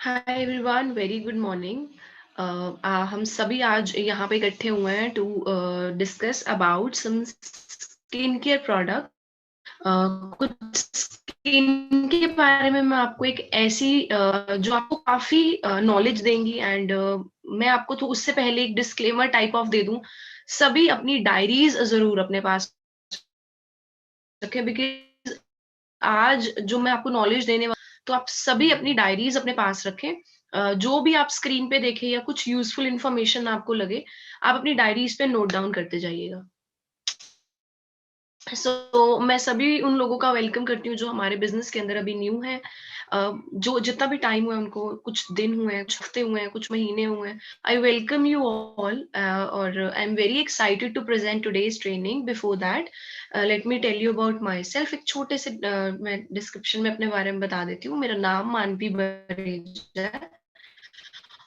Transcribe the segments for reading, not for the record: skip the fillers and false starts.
हाय everyone, very good morning. हम सभी आज यहाँ पे इकट्ठे हुए हैं to discuss about some skin care product. कुछ स्किन के बारे में मैं आपको एक ऐसी जो आपको काफी नॉलेज देंगी एंड मैं आपको तो उससे पहले एक डिस्क्लेमर टाइप ऑफ दे दूं। सभी अपनी डायरीज जरूर अपने पास रखें, बिकॉज आज जो मैं आपको नॉलेज देने वाली, तो आप सभी अपनी डायरीज अपने पास रखें। जो भी आप स्क्रीन पे देखें या कुछ यूजफुल इंफॉर्मेशन आपको लगे, आप अपनी डायरीज पे नोट डाउन करते जाइएगा। मैं सभी उन लोगों का वेलकम करती हूँ जो हमारे बिजनेस के अंदर अभी न्यू है। जो जितना भी टाइम हुआ है उनको, कुछ दिन हुए हैं, कुछ हफ्ते हुए हैं, कुछ महीने हुए हैं, आई वेलकम यू ऑल। और I am very excited to present today's training. Before that, let me tell you about myself. एक छोटे से मैं डिस्क्रिप्शन में अपने बारे में बता देती हूँ। मेरा नाम मानवी बरेजा है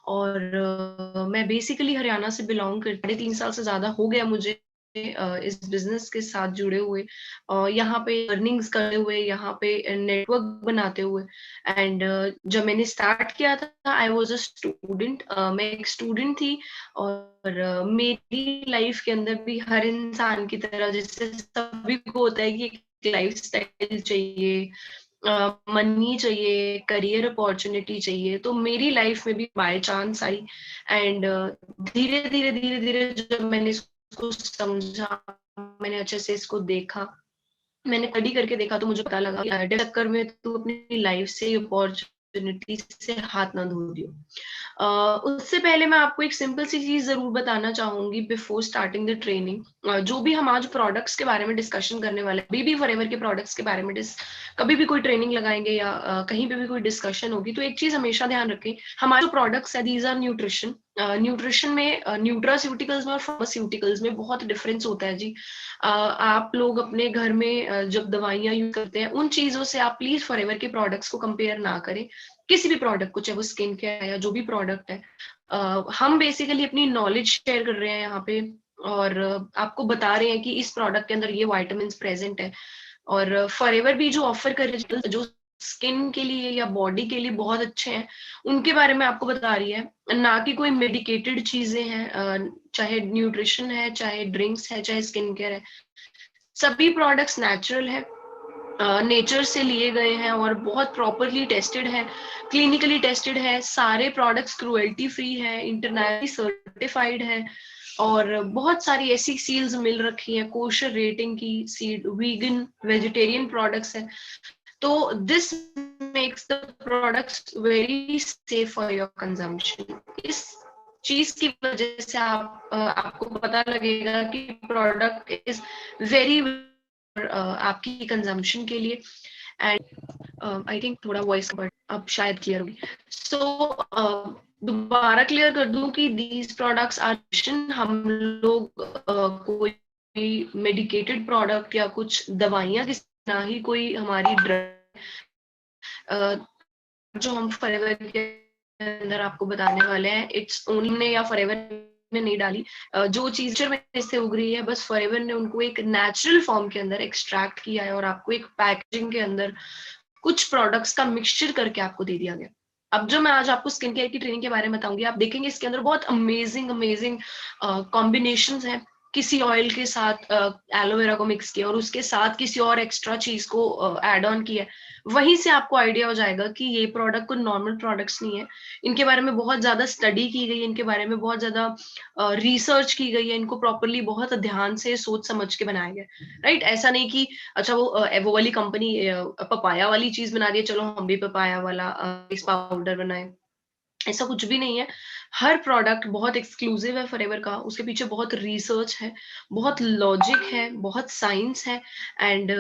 और मैं बेसिकली हरियाणा से बिलोंग करती हूँ। 3 साल से ज्यादा हो गया मुझे इस बिजनेस के साथ जुड़े हुए, यहाँ पे अर्निंग्स करते हुए, यहाँ पे नेटवर्क बनाते हुए। एंड जब मैंने स्टार्ट किया था, आई वाज अ स्टूडेंट। मैं एक स्टूडेंट थी और मेरी लाइफ के अंदर भी हर इंसान की तरह, जैसे सभी को होता है कि एक लाइफ स्टाइल चाहिए, मनी चाहिए, करियर अपॉर्चुनिटी चाहिए। तो मेरी लाइफ में भी बाय चांस आई एंड धीरे धीरे जब मैंने इसको समझा, मैंने अच्छे से इसको देखा, मैंने स्टडी करके देखा, तो मुझे पता लगा कि चक्कर में तू अपनी लाइफ से अपॉर्चुनिटी से हाथ ना धो दियो। उससे पहले मैं आपको एक सिंपल सी चीज जरूर बताना चाहूंगी बिफोर स्टार्टिंग द ट्रेनिंग। जो भी हम आज प्रोडक्ट्स के बारे में डिस्कशन करने वाले हैं, बीबी फॉरएवर के प्रोडक्ट्स के बारे में कभी भी कोई ट्रेनिंग लगाएंगे या कहीं पे भी कोई डिस्कशन होगी, तो एक चीज हमेशा ध्यान रखें। हमारे जो प्रोडक्ट्स है, दीज आर न्यूट्रिशन। न्यूट्रिशन में न्यूट्रास्यूटिकल्स में और फार्मास्यूटिकल्स में बहुत डिफरेंस होता है जी। आप लोग अपने घर में जब दवाइयाँ यूज करते हैं, उन चीजों से आप प्लीज फॉरएवर के प्रोडक्ट्स को कंपेयर ना करें। किसी भी प्रोडक्ट को, चाहे वो स्किन केयर है या जो भी प्रोडक्ट है, हम बेसिकली अपनी नॉलेज शेयर कर रहे हैं यहाँ पे। और आपको बता रहे हैं कि इस प्रोडक्ट के अंदर ये वाइटामिन प्रेजेंट है। और फॉरएवर भी जो ऑफर कर रहे हैं, जो स्किन के लिए या बॉडी के लिए बहुत अच्छे हैं, उनके बारे में आपको बता रही है, ना कि कोई मेडिकेटेड चीजें हैं। चाहे न्यूट्रिशन है, चाहे ड्रिंक्स है, चाहे स्किन केयर है, सभी प्रोडक्ट्स नेचुरल है, नेचर से लिए गए हैं और बहुत प्रॉपरली टेस्टेड है, क्लिनिकली टेस्टेड है। सारे प्रोडक्ट्स क्रुएल्टी फ्री है, इंटरनेशनली सर्टिफाइड है। और बहुत सारी ऐसी सील्स मिल रखी हैं कोशर रेटिंग की, सीड वीगन वेजिटेरियन प्रोडक्ट्स हैं। तो this makes the products very safe for your consumption. इस चीज की वजह से आपको पता लगेगा कि प्रोडक्ट इज वेरी आपकी कंजम्पशन के लिए। एंड आई थिंक थोड़ा वॉइस बट अब शायद क्लियर होगी। दोबारा क्लियर कर दूं कि दीज प्रोडक्ट्स आर, हम लोग कोई मेडिकेटेड प्रोडक्ट या कुछ दवाइयाँ, ना ही कोई हमारी ड्रग जो हम फॉरएवर के अंदर आपको बताने वाले हैं, इट्स ओनली ने या फॉरएवर ने नहीं डाली। जो चीज में से उग रही है, बस फॉरएवर ने उनको एक नेचुरल फॉर्म के अंदर एक्सट्रैक्ट किया है और आपको एक पैकेजिंग के अंदर कुछ प्रोडक्ट्स का मिक्सचर करके आपको दे दिया गया। अब जो मैं आज आपको स्किन केयर की ट्रेनिंग के बारे में बताऊंगी, आप देखेंगे इसके अंदर बहुत अमेजिंग अमेजिंग कॉम्बिनेशंस हैं। किसी ऑयल के साथ एलोवेरा को मिक्स किया और उसके साथ किसी और एक्स्ट्रा चीज को ऐड ऑन किया। वहीं से आपको आइडिया हो जाएगा कि ये प्रोडक्ट कोई नॉर्मल प्रोडक्ट्स नहीं है। इनके बारे में बहुत ज्यादा स्टडी की गई है, इनके बारे में बहुत ज्यादा रिसर्च की गई है, इनको प्रॉपरली बहुत ध्यान से सोच समझ के बनाया गया। राइट, ऐसा नहीं कि अच्छा वो वाली कंपनी पपाया वाली चीज बना रही है, चलो हम भी पपाया वाला फेस पाउडर बनाए। ऐसा कुछ भी नहीं है। हर प्रोडक्ट बहुत एक्सक्लूसिव है फॉरएवर का, उसके पीछे बहुत रिसर्च है, बहुत लॉजिक है, बहुत साइंस है। एंड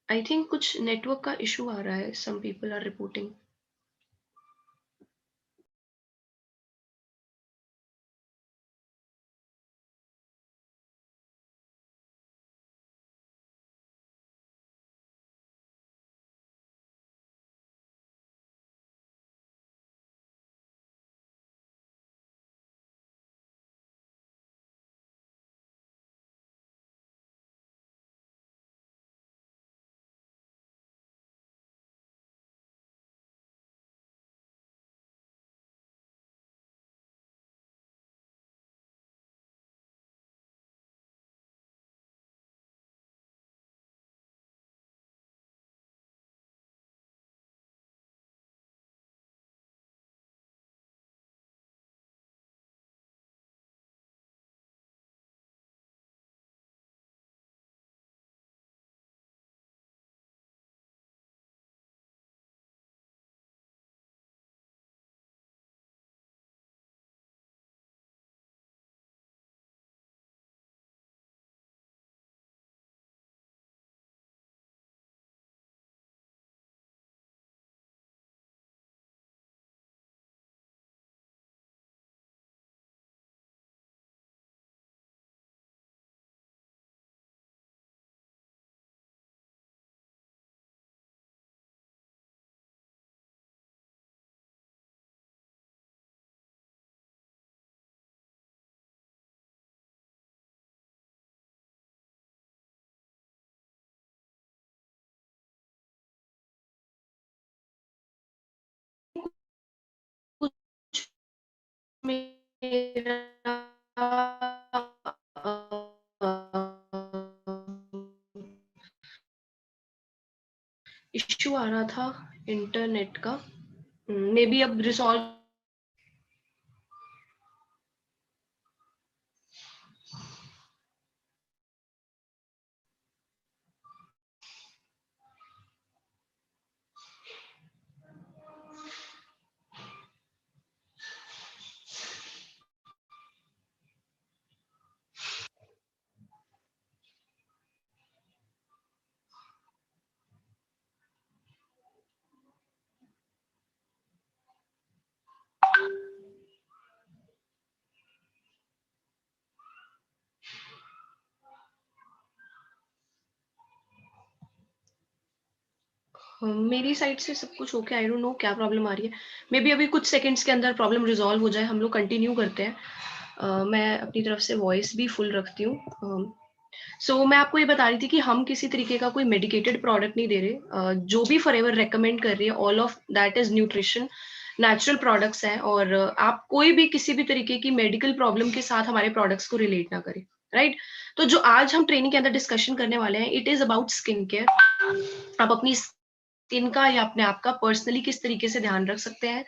आई थिंक कुछ नेटवर्क का इशू आ रहा है, सम पीपल आर रिपोर्टिंग। मेरा इश्यू आ रहा था इंटरनेट का, मे बी अब रिसॉल्व। मेरी साइड से सब कुछ ओके, आई डोंट नो क्या प्रॉब्लम आ रही है। मे बी अभी कुछ सेकंड्स के अंदर प्रॉब्लम रिजॉल्व हो जाए, हम लोग कंटिन्यू करते हैं। मैं अपनी तरफ से वॉइस भी फुल रखती हूँ। सो मैं आपको ये बता रही थी कि हम किसी तरीके का कोई मेडिकेटेड प्रोडक्ट नहीं दे रहे। जो भी फॉरएवर रेकमेंड कर रही है, all of that is nutrition, natural products हैं। और आप कोई भी किसी भी तरीके की मेडिकल प्रॉब्लम के साथ हमारे प्रोडक्ट्स को रिलेट ना करें, राइट। तो जो आज हम ट्रेनिंग के अंदर डिस्कशन करने वाले हैं, it is about skin care. आप अपनी स्किन का या अपने आप का पर्सनली किस तरीके से ध्यान रख सकते हैं।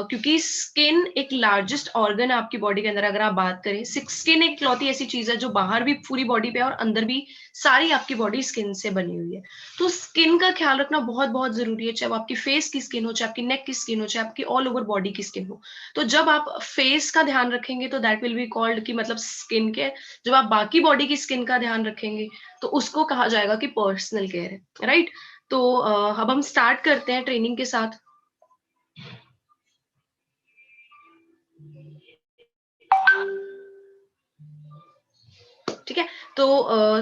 क्योंकि स्किन एक लार्जेस्ट ऑर्गन है आपकी बॉडी के अंदर। अगर आप बात करें, स्किन एक इकलौती ऐसी चीज है जो बाहर भी पूरी बॉडी पे है और अंदर भी सारी आपकी बॉडी स्किन से बनी हुई है। तो स्किन का ख्याल रखना बहुत बहुत जरूरी है, चाहे वो आपकी फेस की स्किन हो, चाहे आपकी नेक की स्किन हो, चाहे आपकी ऑल ओवर बॉडी की स्किन हो। तो जब आप फेस का ध्यान रखेंगे तो दैट विल बी कॉल्ड कि मतलब स्किन केयर। जब आप बाकी बॉडी की स्किन का ध्यान रखेंगे तो उसको कहा जाएगा कि पर्सनल केयर है, राइट। तो अब हम स्टार्ट करते हैं ट्रेनिंग के साथ। ठीक है। तो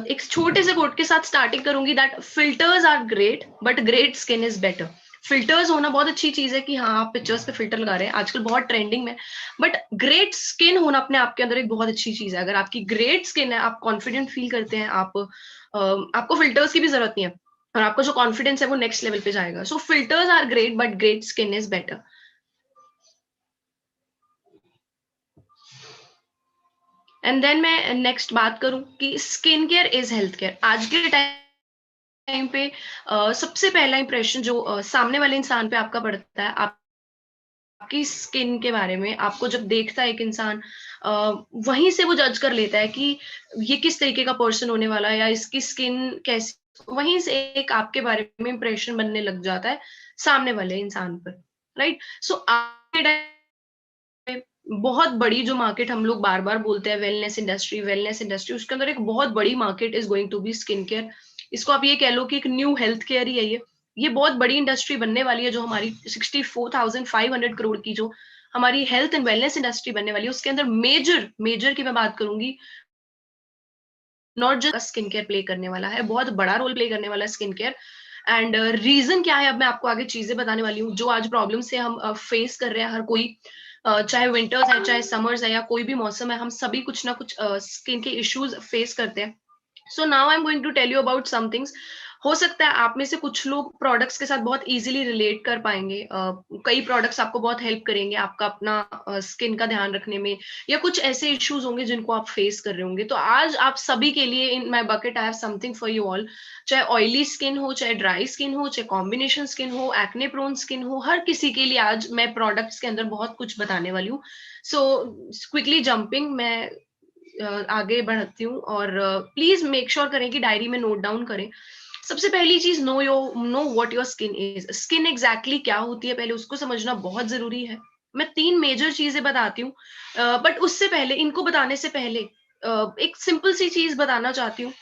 एक छोटे से कोट के साथ स्टार्टिंग करूंगी, that filters are great but great skin is better. Filters होना बहुत अच्छी चीज है कि हाँ आप पिक्चर्स पे फिल्टर लगा रहे हैं, आजकल बहुत ट्रेंडिंग में। बट ग्रेट स्किन होना अपने आप के अंदर एक बहुत अच्छी चीज है। अगर आपकी ग्रेट स्किन है, आप कॉन्फिडेंट फील करते हैं, आपको फिल्टर्स की भी जरूरत नहीं है, और आपका जो कॉन्फिडेंस है वो नेक्स्ट लेवल पे जाएगा। So filters are great but great skin is better. And then मैं नेक्स्ट बात करूं कि skin care is health care. आज के टाइम पे सबसे पहला इंप्रेशन जो सामने वाले इंसान पे आपका पड़ता है, आपकी स्किन के बारे में। आपको जब देखता है एक इंसान, वहीं से वो जज कर लेता है कि ये किस तरीके का पर्सन होने वाला है या इसकी स्किन कैसी। वहीं से एक आपके बारे में इंप्रेशन बनने लग जाता है सामने वाले इंसान पर, राइट। सो आज के बहुत बड़ी जो मार्केट हम लोग बार बार बोलते हैं, वेलनेस इंडस्ट्री, वेलनेस इंडस्ट्री, उसके अंदर एक बहुत बड़ी market is going to be skin care. इसको आप ये कह लो कि एक न्यू हेल्थ केयर ही है ये बहुत बड़ी इंडस्ट्री बनने वाली है। जो हमारी 64,500 करोड़ की जो हमारी हेल्थ एंड वेलनेस इंडस्ट्री बनने वाली है, उसके अंदर मेजर मेजर की मैं बात करूंगी, not just skin care play करने वाला है, बहुत बड़ा रोल प्ले करने वाला है स्किन केयर। एंड रीजन क्या है, अब मैं आपको आगे चीजें बताने वाली हूँ। जो आज प्रॉब्लम से हम फेस कर रहे हैं हर कोई, चाहे विंटर्स है, चाहे समर्स है, या कोई भी मौसम है, हम सभी कुछ ना कुछ स्किन के इश्यूज फेस करते हैं। So now I am going to tell you about some things. हो सकता है आप में से कुछ लोग प्रोडक्ट्स के साथ बहुत इजीली रिलेट कर पाएंगे। कई प्रोडक्ट्स आपको बहुत हेल्प करेंगे आपका अपना स्किन का ध्यान रखने में, या कुछ ऐसे इश्यूज होंगे जिनको आप फेस कर रहे होंगे। तो आज आप सभी के लिए in my bucket I have something for you all. चाहे ऑयली स्किन हो, चाहे ड्राई स्किन हो, चाहे कॉम्बिनेशन स्किन हो, एक्ने प्रोन स्किन हो, हर किसी के लिए आज मैं प्रोडक्ट्स के अंदर बहुत कुछ बताने वाली हूँ। सो क्विकली जंपिंग, मैं आगे बढ़ती हूँ। और प्लीज मेक श्योर करें कि डायरी में नोट डाउन करें। सबसे पहली चीज, know what your skin is. Skin exactly क्या होती है, पहले उसको समझना बहुत जरूरी है। मैं 3 मेजर चीजें बताती हूँ, बट उससे पहले, इनको बताने से पहले एक सिंपल सी चीज बताना चाहती हूँ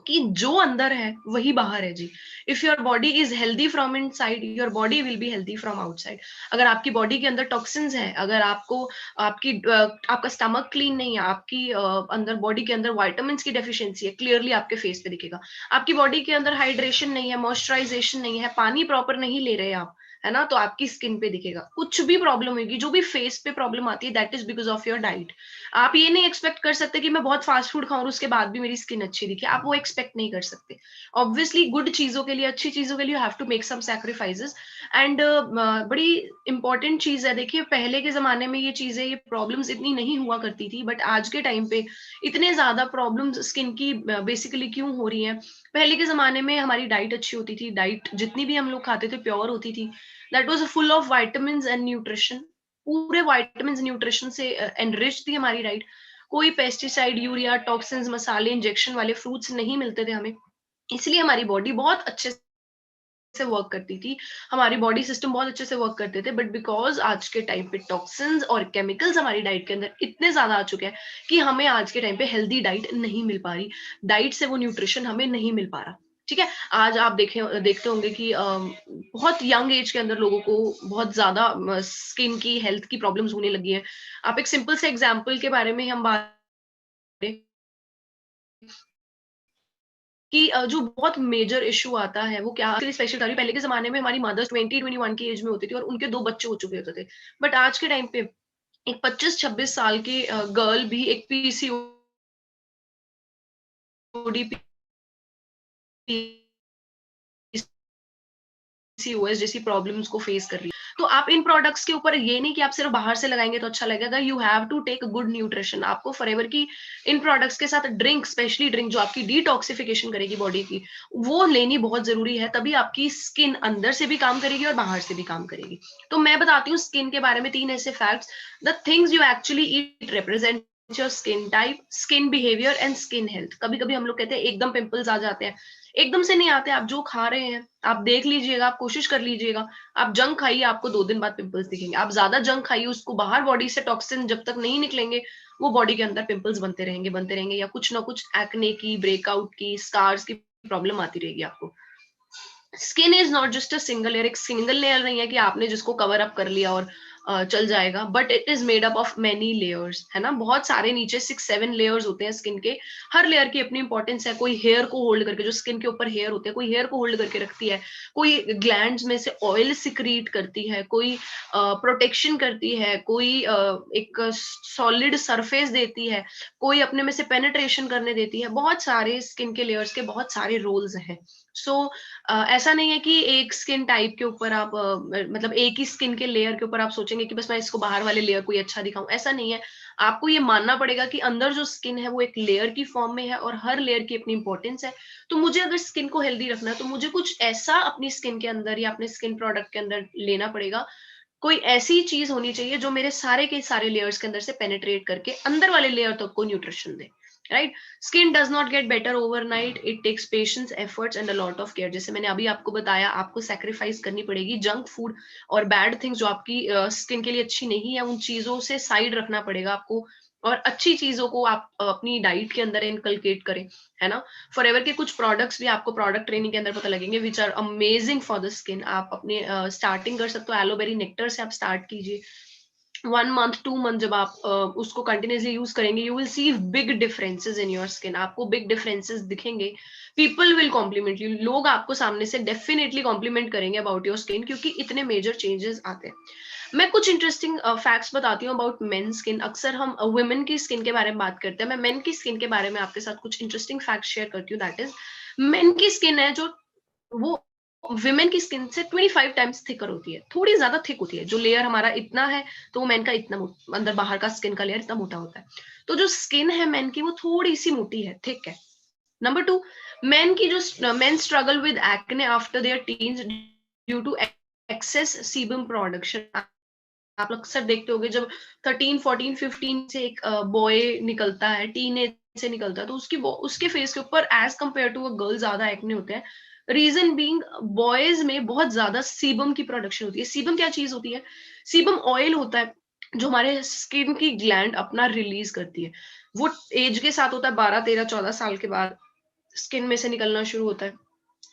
कि जो अंदर है वही बाहर है जी। If your body is healthy from inside, your body will be healthy from outside. अगर आपकी बॉडी के अंदर टॉक्सिन्स है, अगर आपका स्टमक क्लीन नहीं है, आपकी अंदर बॉडी के अंदर वाइटामिन की डेफिशिएंसी है, क्लियरली आपके फेस पे दिखेगा। आपकी बॉडी के अंदर हाइड्रेशन नहीं है, मॉइस्चराइजेशन नहीं है, पानी प्रॉपर नहीं ले रहे आप, है ना, तो आपकी स्किन पे दिखेगा। कुछ भी प्रॉब्लम होगी, जो भी फेस पे प्रॉब्लम आती है, that is because of your diet. आप ये नहीं एक्सपेक्ट कर सकते कि मैं बहुत फास्ट फूड खाऊं और उसके बाद भी मेरी स्किन अच्छी दिखे, आप वो एक्सपेक्ट नहीं कर सकते। ऑब्वियसली गुड चीजों के लिए, अच्छी चीजों के लिए you have to make some sacrifices. And बड़ी इंपॉर्टेंट चीज है, देखिए पहले के जमाने में ये चीजें, ये प्रॉब्लम्स इतनी नहीं हुआ करती थी, बट आज के टाइम पे इतने ज्यादा प्रॉब्लम्स स्किन की बेसिकली क्यों हो रही हैं। पहले के जमाने में हमारी डाइट अच्छी होती थी, डाइट जितनी भी हम लोग खाते थे प्योर होती थी, that was full of vitamins and nutrition. पूरे विटामिन्स न्यूट्रिशन से एनरिच थी हमारी डाइट। कोई पेस्टिसाइड, यूरिया, टॉक्सिन्स, मसाले, इंजेक्शन वाले फ्रूट्स नहीं मिलते थे हमें, इसलिए हमारी बॉडी बहुत अच्छे से वर्क करती थी, हमारी बॉडी सिस्टम बहुत अच्छे से वर्क करते थे। बट बिकॉज आज के टाइम पे टॉक्सिन्स और केमिकल्स हमारी डाइट के अंदर इतने ज्यादा आ चुके हैं कि हमें आज के टाइम पे हेल्दी डाइट नहीं मिल पा रही, डाइट से वो न्यूट्रिशन हमें नहीं मिल पा रहा। ठीक है, आज आप देखते होंगे कि बहुत यंग एज के अंदर लोगों को बहुत ज्यादा स्किन की हेल्थ की प्रॉब्लम्स होने लगी है। आप एक सिंपल से एग्जाम्पल के बारे में हम बात करें कि जो बहुत मेजर इश्यू आता है वो क्या स्पेशल था। पहले के जमाने में हमारी मदर्स 20-21 की एज में होती थी और उनके 2 बच्चे हो चुके होते थे। बट आज के टाइम पे एक 25-26 साल की गर्ल भी एक पीसीओडी, पीसीओएस जैसी प्रॉब्लम्स को फेस कर रही है। तो आप इन प्रोडक्ट्स के ऊपर ये नहीं कि आप सिर्फ बाहर से लगाएंगे तो अच्छा लगेगा, you have to take good nutrition. आपको फॉरएवर की इन प्रोडक्ट्स के साथ ड्रिंक, स्पेशली ड्रिंक जो आपकी डिटॉक्सिफिकेशन करेगी बॉडी की, वो लेनी बहुत जरूरी है, तभी आपकी स्किन अंदर से भी काम करेगी और बाहर से भी काम करेगी। तो मैं बताती हूँ स्किन के बारे में 3 ऐसे facts. The things you actually eat represent your skin type, skin behaviour and skin health. कभी कभी हम लोग कहते हैं एकदम पिंपल्स आ जाते हैं, एकदम से नहीं आते। आप जो खा रहे हैं, आप देख लीजिएगा, आप कोशिश कर लीजिएगा। आप जंक खाइए, आपको 2 दिन बाद पिंपल्स दिखेंगे। आप ज्यादा जंक खाइए, उसको बाहर बॉडी से टॉक्सिन जब तक नहीं निकलेंगे, वो बॉडी के अंदर पिंपल्स बनते रहेंगे, या कुछ ना कुछ एक्ने की, ब्रेकआउट की, स्कार्स की प्रॉब्लम आती रहेगी आपको। Skin is not just a single layer. एक सिंगल लेयर नहीं है कि आपने जिसको कवर अप कर लिया और चल जाएगा, but it is made up of many layers, है ना। बहुत सारे नीचे 6-7 लेयर्स होते हैं स्किन के। हर लेयर की अपनी इंपॉर्टेंस है। कोई हेयर को होल्ड करके, जो स्किन के ऊपर हेयर होते हैं, कोई हेयर को होल्ड करके रखती है, कोई ग्लैंड्स में से ऑयल सिक्रीट करती है, कोई प्रोटेक्शन करती है, कोई एक सॉलिड सरफेस देती है, कोई अपने में से पेनिट्रेशन करने देती है। बहुत सारे स्किन के लेयर्स के बहुत सारे रोल्स हैं। सो ऐसा नहीं है कि एक स्किन टाइप के ऊपर आप मतलब एक ही स्किन के लेयर के ऊपर आप सोचेंगे कि बस मैं इसको बाहर वाले लेयर को ही अच्छा दिखाऊं, ऐसा नहीं है। आपको ये मानना पड़ेगा कि अंदर जो स्किन है वो एक लेयर की फॉर्म में है और हर लेयर की अपनी इंपॉर्टेंस है। तो मुझे अगर स्किन को हेल्दी रखना है तो मुझे कुछ ऐसा अपनी स्किन के अंदर या अपने स्किन प्रोडक्ट के अंदर लेना पड़ेगा, कोई ऐसी चीज होनी चाहिए जो मेरे सारे के सारे लेयर्स के अंदर से पेनिट्रेट करके अंदर वाले लेयर तक को न्यूट्रिशन दे। Right, skin does not get better overnight, it takes patience, efforts and a lot of care. जैसे मैंने अभी आपको बताया, आपको सैक्रिफाइस करनी पड़ेगी जंक फूड और बैड थिंग्स जो आपकी स्किन के लिए अच्छी नहीं है, उन चीजों से साइड रखना पड़ेगा आपको, और अच्छी चीजों को आप अपनी डाइट के अंदर इनकलकेट करें, है ना। फॉरएवर के कुछ प्रोडक्ट्स भी आपको प्रोडक्ट ट्रेनिंग के अंदर पता लगेंगे, which are amazing for the skin. आप अपने स्टार्टिंग कर सकते हो एलोवेरी नेक्टर से, आप स्टार्ट कीजिए। 1 मंथ 2 मंथ जब आप उसको कंटिन्यूसली यूज करेंगे, you will see big differences in your skin. आपको बिग डिफरेंसेस दिखेंगे, पीपल विल कॉम्प्लीमेंट यू, लोग आपको सामने से डेफिनेटली कॉम्प्लीमेंट करेंगे अबाउट योर स्किन, क्योंकि इतने मेजर चेंजेस आते हैं। मैं कुछ इंटरेस्टिंग फैक्ट्स बताती हूँ अबाउट मेन स्किन। अक्सर हम वुमेन की स्किन के बारे में बात करते हैं, मैं मेन की स्किन के बारे में आपके साथ कुछ इंटरेस्टिंग फैक्ट शेयर करती हूँ। दैट इज, मेन की स्किन है जो, वो विमेन की स्किन से 25 टाइम्स थिकर होती है, थोड़ी ज्यादा थिक होती है। जो लेयर हमारा इतना है, तो वो मैन का इतना अंदर बाहर का स्किन का लेयर इतना मोटा होता है। तो जो स्किन है मैन की, वो थोड़ी सी मोटी है, थिक है। नंबर 2, मेन की जो men struggle with acne after their teens due to excess sebum production. आप अक्सर देखते होंगे जब 13 14 15 से एक बॉय निकलता है, टीन एज से निकलता है, तो उसके फेस के ऊपर as compare to a girl ज्यादा एक्ने होते हैं। रीजन बीइंग, बॉयज में बहुत ज्यादा सीबम की प्रोडक्शन होती है। सीबम क्या चीज होती है? सीबम ऑयल होता है जो हमारे स्किन की ग्लैंड अपना रिलीज करती है। वो एज के साथ होता है, 12 13 14 साल के बाद स्किन में से निकलना शुरू होता है।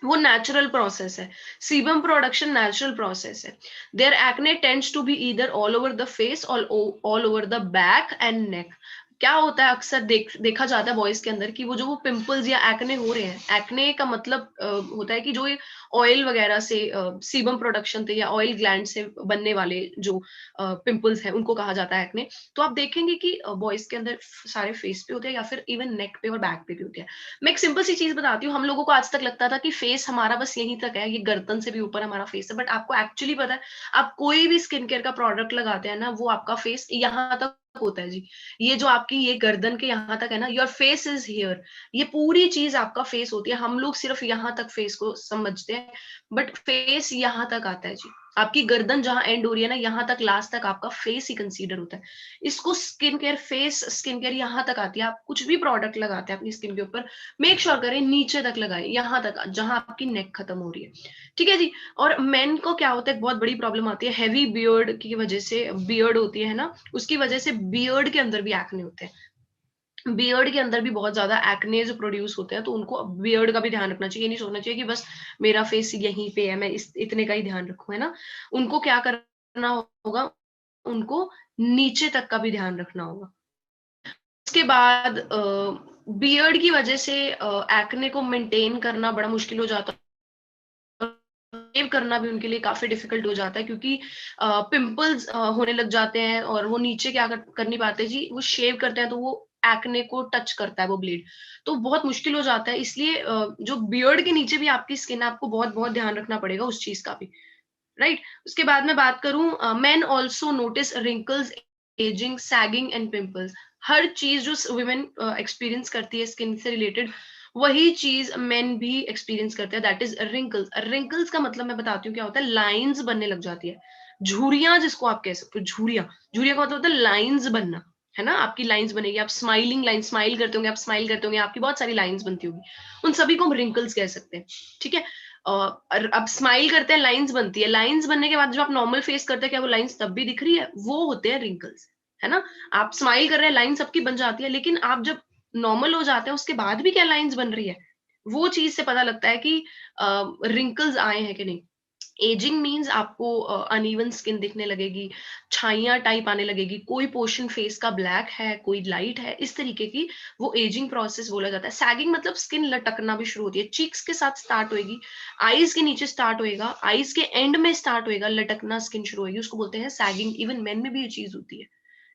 वो नेचुरल प्रोसेस है, सीबम प्रोडक्शन नेचुरल प्रोसेस है। There acne tends to be either all over the face और all over the back and neck. क्या होता है अक्सर देखा जाता है बॉयज के अंदर कि वो जो वो पिंपल्स या एक्ने हो रहे हैं, एक्ने का मतलब होता है कि जो ये ऑयल वगैरह से सीबम प्रोडक्शन थे या ऑयल ग्लैंड से बनने वाले जो पिंपल्स हैं उनको कहा जाता है एक्ने। तो आप देखेंगे कि बॉयज के अंदर सारे फेस पे होते हैं या फिर इवन नेक पे और बैक पे भी होते हैं। मैं एक सिंपल सी चीज बताती हूँ, हम लोगों को आज तक लगता था कि फेस हमारा बस यहीं तक है, ये गर्दन से भी ऊपर हमारा फेस है, बट आपको एक्चुअली पता है आप कोई भी स्किन केयर का प्रोडक्ट लगाते हैं ना, वो आपका फेस यहाँ तक होता है जी। ये जो आपकी ये गर्दन के यहाँ तक है ना, योर फेस इज हियर, ये पूरी चीज आपका फेस होती है। हम लोग सिर्फ यहाँ तक फेस को समझते हैं, बट फेस यहाँ तक आता है जी। आपकी गर्दन जहां एंड हो रही है ना, यहाँ तक लास्ट तक आपका फेस ही कंसीडर होता है। इसको skin care, face skin care यहाँ तक आती है। आप कुछ भी प्रोडक्ट लगाते हैं अपनी स्किन के ऊपर, मेक श्योर करें नीचे तक लगाएं, यहाँ तक जहां आपकी नेक खत्म हो रही है। ठीक है जी। और मेन को क्या होता है, एक बहुत बड़ी प्रॉब्लम आती है हैवी बियर्ड की वजह से, बियर्ड होती है ना, उसकी वजह से बियर्ड के अंदर भी एक्ने होते हैं। बियर्ड के अंदर भी बहुत ज्यादा एक्ने जो प्रोड्यूस होते हैं, तो उनको बियर्ड का भी ध्यान रखना चाहिए। ये नहीं सोचना चाहिए कि बस मेरा फेस यहीं पे है, मैं इस इतने का ही ध्यान रखूं, है ना। उनको क्या करना होगा, उनको नीचे तक का भी ध्यान रखना होगा। उसके बाद बियर्ड की वजह से एक्ने को मेंटेन करना बड़ा मुश्किल हो जाता है, शेव करना भी उनके लिए काफी डिफिकल्ट हो जाता है, क्योंकि पिंपल्स होने लग जाते हैं और वो नीचे क्या कर नहीं पाते जी, वो शेव करते हैं तो वो एक्ने को टच करता है वो ब्लेड, तो बहुत मुश्किल हो जाता है। इसलिए जो बियर्ड के नीचे भी आपकी स्किन है, आपको बहुत बहुत ध्यान रखना पड़ेगा उस चीज का भी, राइट। उसके बाद मैं बात करूं, men also notice wrinkles, ageing, sagging and pimples. हर चीज जो वुमेन एक्सपीरियंस करती है स्किन से रिलेटेड, वही चीज मेन भी एक्सपीरियंस करते हैं, दैट इज रिंकल्स। रिंकल्स का मतलब मैं बताती हूँ क्या होता है, लाइंस बनने लग जाती है, झुर्रियां जिसको आप कह सकते हो, झुर्रियां। झुर्रियां का मतलब होता है लाइंस बनना, है ना। आपकी लाइंस बनेगी, आप स्माइलिंग लाइन, स्माइल करते होंगे, आप स्माइल करते होंगे, आपकी बहुत सारी लाइंस बनती होगी, उन सभी को हम रिंकल्स कह सकते हैं। ठीक है। अब स्माइल करते हैं, लाइंस बनती है, लाइंस बनने के बाद जब आप नॉर्मल फेस करते हैं, क्या वो लाइंस तब भी दिख रही है, वो होते हैं रिंकल्स, है ना। आप स्माइल कर रहे हैं, लाइन सबकी बन जाती है, लेकिन आप जब नॉर्मल हो जाते हैं उसके बाद भी क्या लाइंस बन रही है, वो चीज से पता लगता है कि रिंकल्स आए हैं कि नहीं। एजिंग मीन्स आपको अनइवन स्किन दिखने लगेगी, छाइयां टाइप आने लगेगी, कोई पोर्शन फेस का ब्लैक है, कोई लाइट है, इस तरीके की वो एजिंग प्रोसेस बोला जाता है। सैगिंग मतलब स्किन लटकना भी शुरू होती है, चीक्स के साथ स्टार्ट होएगी, आईज के नीचे स्टार्ट होएगा, आईज के एंड में स्टार्ट होएगा, लटकना स्किन शुरू होगी, उसको बोलते हैं सैगिंग। इवन मेन में भी ये चीज होती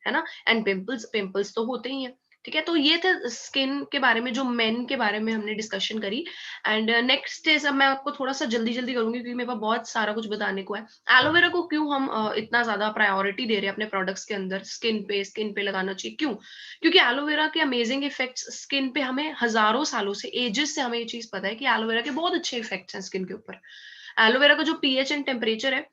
है ना। एंड पिंपल्स, पिंपल्स तो होते ही हैं। ठीक है, तो ये थे स्किन के बारे में, जो मेन के बारे में हमने डिस्कशन करी। एंड नेक्स्ट इज, अब मैं आपको थोड़ा सा जल्दी जल्दी करूंगी क्योंकि मेरे पास बहुत सारा कुछ बताने को है। एलोवेरा को क्यों हम इतना ज्यादा प्रायोरिटी दे रहे हैं अपने प्रोडक्ट्स के अंदर, स्किन पे लगाना चाहिए, क्यों? क्योंकि एलोवेरा के अमेजिंग इफेक्ट्स स्किन पे हमें हजारों सालों से, एजेस से हमें ये चीज पता है कि एलोवेरा के बहुत अच्छे इफेक्ट्स हैं स्किन के ऊपर। एलोवेरा का जो पीएच एंड टेम्परेचर है,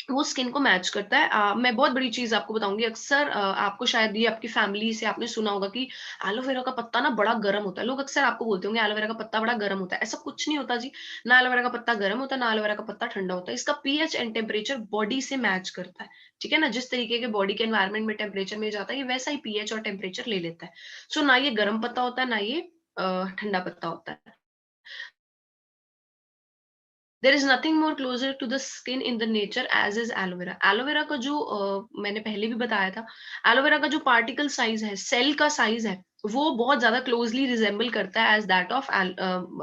वो स्किन को मैच करता है। मैं बहुत बड़ी चीज आपको बताऊंगी, अक्सर आपको शायद ये आपकी फैमिली से आपने सुना होगा कि एलोवेरा का पत्ता ना बड़ा गर्म होता है। लोग अक्सर आपको बोलते होंगे एलोवेरा का पत्ता बड़ा गर्म होता है, ऐसा कुछ नहीं होता जी। ना एलोवेरा का पत्ता गर्म होता है, ना एलोवेरा का पत्ता ठंडा होता है। इसका पीएच एंड टेम्परेचर बॉडी से मैच करता है। ठीक है ना, जिस तरीके के बॉडी के एनवायरमेंट में टेम्परेचर में जाता है, ये वैसा ही पीएच और टेम्परेचर ले लेता है। सो ना ये गर्म पत्ता होता है, ना ये ठंडा पत्ता होता है। There is nothing more closer to the skin in the nature as is aloe vera. Aloe vera का जो मैंने पहले भी बताया था, एलोवेरा का जो पार्टिकल साइज है, सेल का साइज है, वो बहुत ज्यादा क्लोजली रिजेंबल करता है एज दैट ऑफ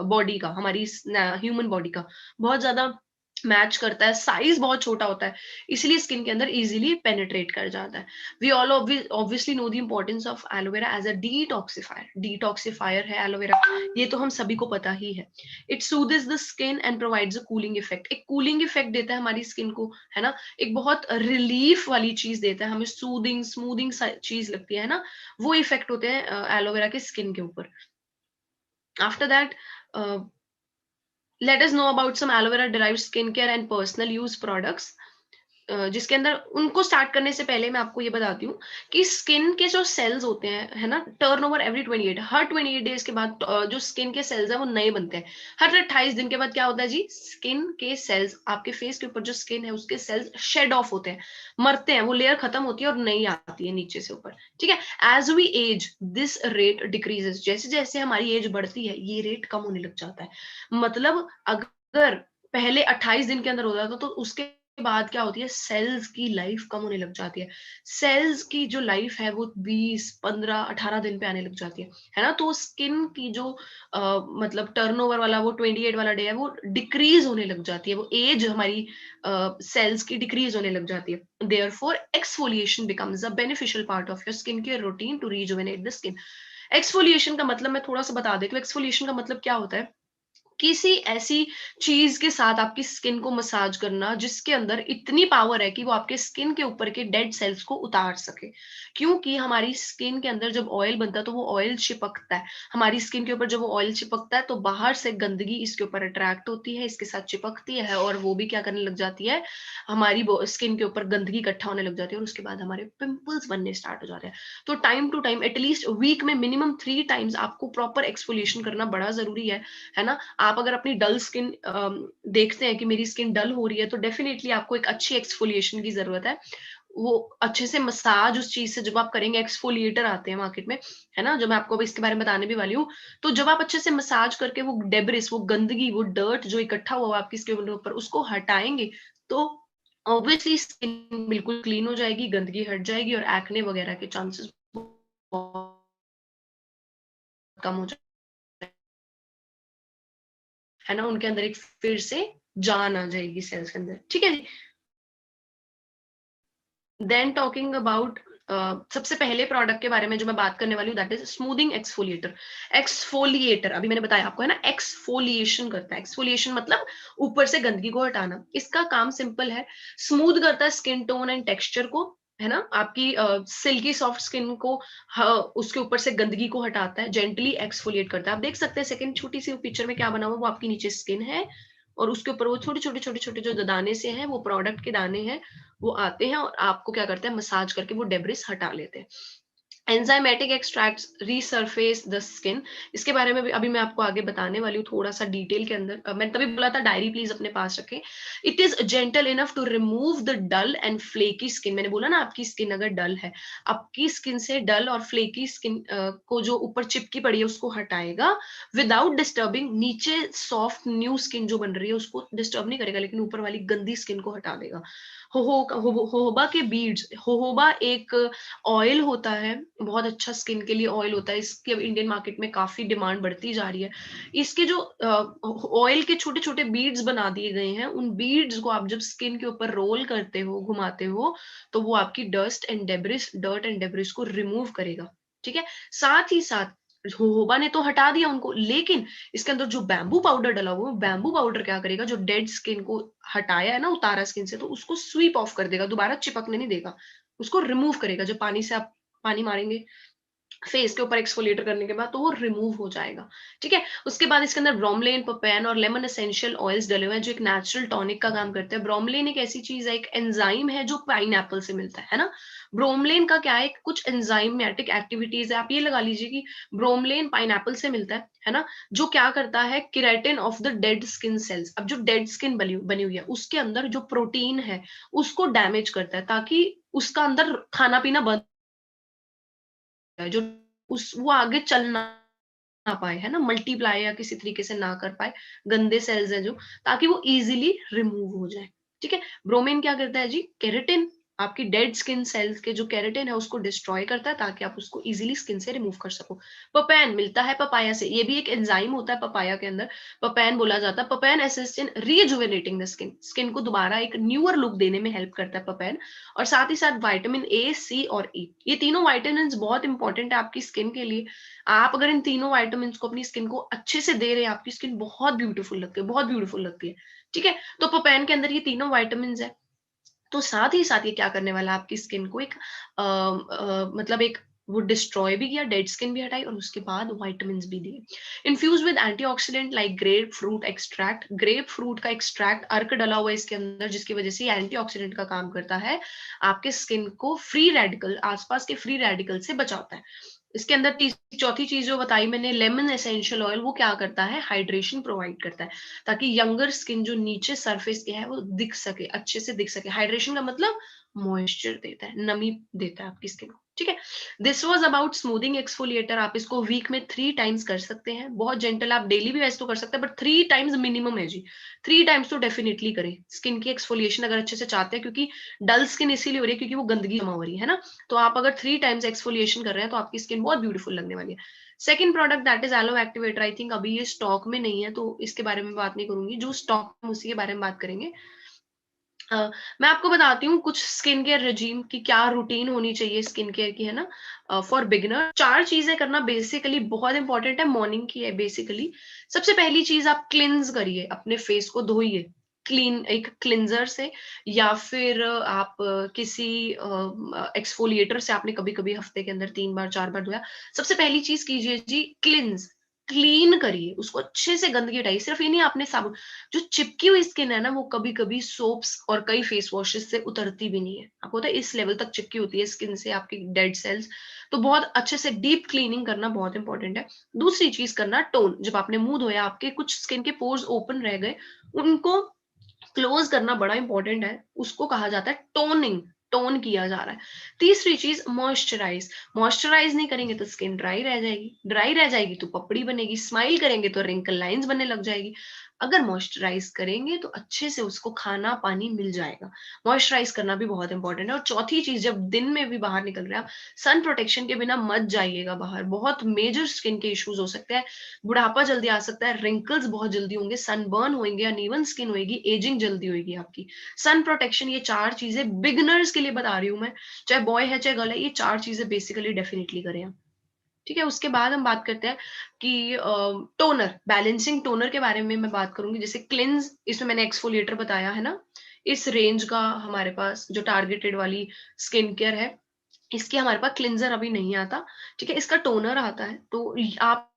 बॉडी का, हमारी ह्यूमन बॉडी का बहुत ज्यादा मैच करता है। साइज बहुत छोटा होता है, इसलिए स्किन के अंदर इजीली पेनिट्रेट कर जाता है। We all obviously know the importance of aloe vera as a detoxifier. Detoxifier है एलोवेरा, ये तो हम सभी को पता ही है। It soothes the skin and provides a cooling effect. एक कूलिंग इफेक्ट देता है हमारी स्किन को, है ना। एक बहुत रिलीफ वाली चीज देता है हमें, सूदिंग स्मूदिंग चीज लगती है ना, वो इफेक्ट होते हैं एलोवेरा के स्किन के ऊपर। After that, let us know about some aloe vera derived skincare and personal use products, जिसके अंदर उनको स्टार्ट करने से पहले मैं आपको ये बताती हूँ कि स्किन के जो सेल्स होते हैं, है ना, टर्नओवर एवरी 28, हर 28 डेज के बाद जो स्किन के सेल्स हैं वो नए बनते हैं। हर 28 दिन के बाद क्या होता है जी, स्किन के सेल्स, आपके फेस के ऊपर जो स्किन है उसके सेल्स शेड ऑफ होते हैं, मरते हैं, वो लेयर खत्म होती है और नई आती है नीचे से ऊपर। ठीक है, as we age this rate decreases. जैसे जैसे हमारी एज बढ़ती है ये रेट कम होने लग जाता है। मतलब अगर पहले 28 दिन के अंदर होता था तो उसके बाद क्या होती है, सेल्स की लाइफ कम होने लग जाती है। सेल्स की जो लाइफ है वो 20, 15, 18 दिन पे आने लग जाती है ना? तो स्किन की जो मतलब टर्नओवर वाला वो 28 वाला डे है वो डिक्रीज होने लग जाती है, वो एज हमारी सेल्स की डिक्रीज होने लग जाती है। Therefore exfoliation becomes a beneficial part of your skin care routine to rejuvenate the skin. Exfoliation का मतलब मैं थोड़ा सा बता देती हूँ। एक्सफोलिएशन का मतलब क्या होता है, किसी ऐसी चीज के साथ आपकी स्किन को मसाज करना जिसके अंदर इतनी पावर है कि वो आपके स्किन के ऊपर के डेड सेल्स को उतार सके। क्योंकि हमारी स्किन के अंदर जब ऑयल बनता है तो वो ऑयल चिपकता है। हमारी स्किन के ऊपर जब वो ऑयल चिपकता है तो बाहर से गंदगी इसके ऊपर अट्रैक्ट होती है, इसके साथ चिपकती है और वो भी क्या करने लग जाती है, हमारी स्किन के ऊपर गंदगी इकट्ठा होने लग जाती है और उसके बाद हमारे पिंपल्स बनने स्टार्ट हो जाते हैं। तो time to time at least week में मिनिमम 3 टाइम्स आपको प्रॉपर एक्सफोलिएशन करना बड़ा जरूरी है ना? आप अगर अपनी डल स्किन देखते हैं कि मेरी स्किन डल हो रही है तो डेफिनेटली आपको एक अच्छी एक्सफोलिएशन की जरूरत है। वो अच्छे से मसाज उस चीज से जब आप करेंगे, एक्सफोलिएटर आते हैं मार्केट में, है ना? जो मैं आपको अभी इसके बारे में बताने भी वाली हूँ। तो जब आप अच्छे से मसाज करके वो डेब्रिस, वो गंदगी, वो डर्ट जो इकट्ठा हुआ आपकी स्किन के ऊपर उसको हटाएंगे तो ऑब्वियसली स्किन बिल्कुल क्लीन हो जाएगी, गंदगी हट जाएगी और एक्ने वगैरह के चांसेस बहुत कम हो जाएंगे, है ना? उनके अंदर एक फिर से जान आ जाएगी सेल्स के अंदर, ठीक है जी। देन टॉकिंग अबाउट सबसे पहले प्रोडक्ट के बारे में जो मैं बात करने वाली हूँ that is smoothing exfoliator. Exfoliator अभी मैंने बताया आपको, है ना? एक्सफोलिएशन करता है। एक्सफोलिएशन मतलब ऊपर से गंदगी को हटाना। इसका काम सिंपल है, स्मूथ करता है स्किन टोन एंड टेक्सचर को, है ना? आपकी सिल्की सॉफ्ट स्किन को उसके ऊपर से गंदगी को हटाता है, जेंटली एक्सफोलिएट करता है। आप देख सकते हैं सेकंड छोटी सी पिक्चर में क्या बना हुआ, वो आपकी नीचे स्किन है और उसके ऊपर वो छोटे छोटे छोटे छोटे जो दाने से हैं वो प्रोडक्ट के दाने हैं, वो आते हैं और आपको क्या करते हैं, मसाज करके वो डेब्रिस हटा लेते हैं। Enzymatic extracts resurface the skin. इसके बारे में भी अभी मैं आपको आगे बताने वाली हूँ थोड़ा सा डिटेल के अंदर। मैंने तभी बोला था डायरी प्लीज अपने पास रखें। It is gentle enough to remove the dull and flaky skin. मैंने बोला ना आपकी स्किन अगर डल है, आपकी स्किन से डल और फ्लेकी स्किन को जो ऊपर चिपकी पड़ी है उसको हटाएगा विदाउट डिस्टर्बिंग नीचे सॉफ्ट न्यू स्किन जो बन रही है उसको डिस्टर्ब नहीं करेगा, लेकिन ऊपर वाली गंदी स्किन को हटा देगा। होहोबा के बीड्स, होहोबा एक ऑयल होता है, बहुत अच्छा स्किन के लिए ऑयल होता है। इसकी अब इंडियन मार्केट में काफी डिमांड बढ़ती जा रही है। इसके जो ऑयल के छोटे छोटे बीड्स बना दिए गए हैं, उन बीड्स को आप जब स्किन के ऊपर रोल करते हो, घुमाते हो, तो वो आपकी डर्ट एंड डेब्रिस को रिमूव करेगा, ठीक है? साथ ही साथ होहोबा ने तो हटा दिया उनको, लेकिन इसके अंदर जो बैम्बू पाउडर डला हुआ है, बैम्बू पाउडर क्या करेगा, जो डेड स्किन को हटाया है ना, उतारा स्किन से, तो उसको स्वीप ऑफ कर देगा, दोबारा चिपकने नहीं देगा, उसको रिमूव करेगा। जब पानी से आप पानी मारेंगे फेस के ऊपर एक्सफोलिएट करने के बाद तो वो रिमूव हो जाएगा, ठीक है? उसके बाद इसके अंदर ब्रोमलेन, पपैन और लेमन एसेंशियल ऑयल्स डले हुए हैं जो एक नेचुरल टॉनिक का काम करते हैं। ब्रोमलेन एक ऐसी चीज है, एक एंजाइम है जो पाइन एप्पल से मिलता है ना? ब्रोमलेन का क्या है, कुछ एंजाइमेटिक एक्टिविटीज है। आप ये लगा लीजिए कि ब्रोमलेन पाइन एप्पल से मिलता है ना? जो क्या करता है, keratin of the dead skin cells. अब जो डेड स्किन बनी हुई है उसके अंदर जो प्रोटीन है उसको डैमेज करता है, ताकि उसका अंदर खाना पीना बंद है, जो उस वो आगे चल ना पाए, है ना? मल्टीप्लाई या किसी तरीके से ना कर पाए, गंदे सेल्स हैं जो, ताकि वो इजीली रिमूव हो जाए, ठीक है? ब्रोमीन क्या करता है जी, केराटिन, आपकी डेड स्किन सेल्स के जो केराटिन है उसको डिस्ट्रॉय करता है ताकि आप उसको इजीली स्किन से रिमूव कर सको। पपैन मिलता है पपाया से, ये भी एक एंजाइम होता है पपाया के अंदर, पपैन बोला जाता है। Papain assist in rejuvenating the skin, skin को दोबारा एक न्यूअर लुक देने में हेल्प करता है पपैन। और साथ ही साथ विटामिन ए, सी और ई, ये तीनों विटामिन बहुत इंपॉर्टेंट है आपकी स्किन के लिए। आप अगर इन तीनों विटामिन को अपनी स्किन को अच्छे से दे रहे हैं, आपकी स्किन बहुत ब्यूटीफुल लगती है, बहुत ब्यूटीफुल लगती है, ठीक है? तो पपैन के अंदर ये तीनों विटामिन है। तो साथ ही साथ ये क्या करने वाला है, आपकी स्किन को एक मतलब एक वो डिस्ट्रॉय भी किया, डेड स्किन भी हटाई और उसके बाद विटामिन भी दिए। Infuse with antioxidant like grapefruit extract. Grapefruit का एक्सट्रैक्ट अर्क डला हुआ है इसके अंदर, जिसकी वजह से एंटीऑक्सीडेंट का काम करता है, आपके स्किन को फ्री रेडिकल, आसपास के फ्री रेडिकल से बचाता है। इसके अंदर चौथी चीज जो बताई मैंने, लेमन एसेंशियल ऑयल, वो क्या करता है, हाइड्रेशन प्रोवाइड करता है, ताकि यंगर स्किन जो नीचे सरफेस के है वो दिख सके, अच्छे से दिख सके। हाइड्रेशन का मतलब मॉइस्चर देता है, नमी देता है आपकी स्किन को, ठीक है। This was about smoothing exfoliator. आप इसको वीक में 3 टाइम्स कर सकते हैं, बहुत जेंटल, आप डेली भी वैसे तो कर सकते हैं, बट 3 टाइम्स मिनिमम है जी। 3 टाइम्स तो डेफिनेटली करें स्किन की एक्सफोलिएशन अगर अच्छे से चाहते हैं, क्योंकि डल स्किन इसीलिए हो रही है क्योंकि वो गंदगी जमा हो रही है ना। तो आप अगर 3 टाइम्स एक्सफोलिएशन कर रहे हैं तो आपकी स्किन बहुत ब्यूटीफुल लगने वाली है। Second product that is aloe activator. I think अभी ये स्टॉक में नहीं है तो इसके बारे में बात नहीं करूंगी, जो स्टॉक में उसी के बारे में बात करेंगे। अ, मैं आपको बताती हूँ कुछ स्किन केयर रेजीम की क्या रूटीन होनी चाहिए स्किन केयर की, है ना, फॉर बिगिनर। 4 चीजें करना बेसिकली बहुत इंपॉर्टेंट है, मॉर्निंग की है बेसिकली। सबसे पहली चीज, आप क्लिंज करिए, अपने फेस को धोइए क्लीन एक क्लिंजर से, या फिर आप किसी एक्सफोलिएटर से, आपने कभी कभी हफ्ते के अंदर 3 बार 4 बार धोया। सबसे पहली चीज कीजिए जी, क्लिंज, क्लीन करिए उसको, अच्छे से गंदगी हटाइए। सिर्फ ये नहीं, आपने साबुन, जो चिपकी हुई स्किन है ना, वो कभी कभी सोप्स और कई फेस वॉशेस से उतरती भी नहीं है, आपको पता है, इस लेवल तक चिपकी होती है स्किन से आपकी डेड सेल्स। तो बहुत अच्छे से डीप क्लीनिंग करना बहुत इंपॉर्टेंट है। दूसरी चीज करना, टोन। जब आपने मुंह धोया, आपके कुछ स्किन के पोर्स ओपन रह गए, उनको क्लोज करना बड़ा इंपॉर्टेंट है, उसको कहा जाता है टोनिंग। टोन किया जा रहा है। तीसरी चीज, मॉइस्चराइज। मॉइस्चराइज नहीं करेंगे तो स्किन ड्राई रह जाएगी, ड्राई रह जाएगी तो पपड़ी बनेगी, स्माइल करेंगे तो रिंकल लाइंस बनने लग जाएगी। अगर मॉइस्चराइज करेंगे तो अच्छे से उसको खाना पानी मिल जाएगा। मॉइस्चराइज करना भी बहुत इंपॉर्टेंट है। और चौथी चीज, जब दिन में भी बाहर निकल रहे हैं आप, सन प्रोटेक्शन के बिना मत जाइएगा बाहर, बहुत मेजर स्किन के इश्यूज हो सकते हैं। बुढ़ापा जल्दी आ सकता है, रिंकल्स बहुत जल्दी होंगे, सनबर्न होंगे, अनइवन स्किन होगी, एजिंग जल्दी होगी आपकी। सन प्रोटेक्शन, ये 4 चीजें बिगिनर्स के लिए बता रही हूँ मैं, चाहे बॉय है चाहे गर्ल है, ये 4 चीजें बेसिकली डेफिनेटली करें आप, ठीक है। उसके बाद हम बात करते हैं कि टोनर, बैलेंसिंग टोनर के बारे में मैं बात करूंगी। जैसे क्लिंज, इसमें मैंने एक्सफोलिएटर बताया है ना, इस रेंज का हमारे पास जो टारगेटेड वाली स्किन केयर है, इसके हमारे पास क्लिंजर अभी नहीं आता, ठीक है, इसका टोनर आता है। तो आप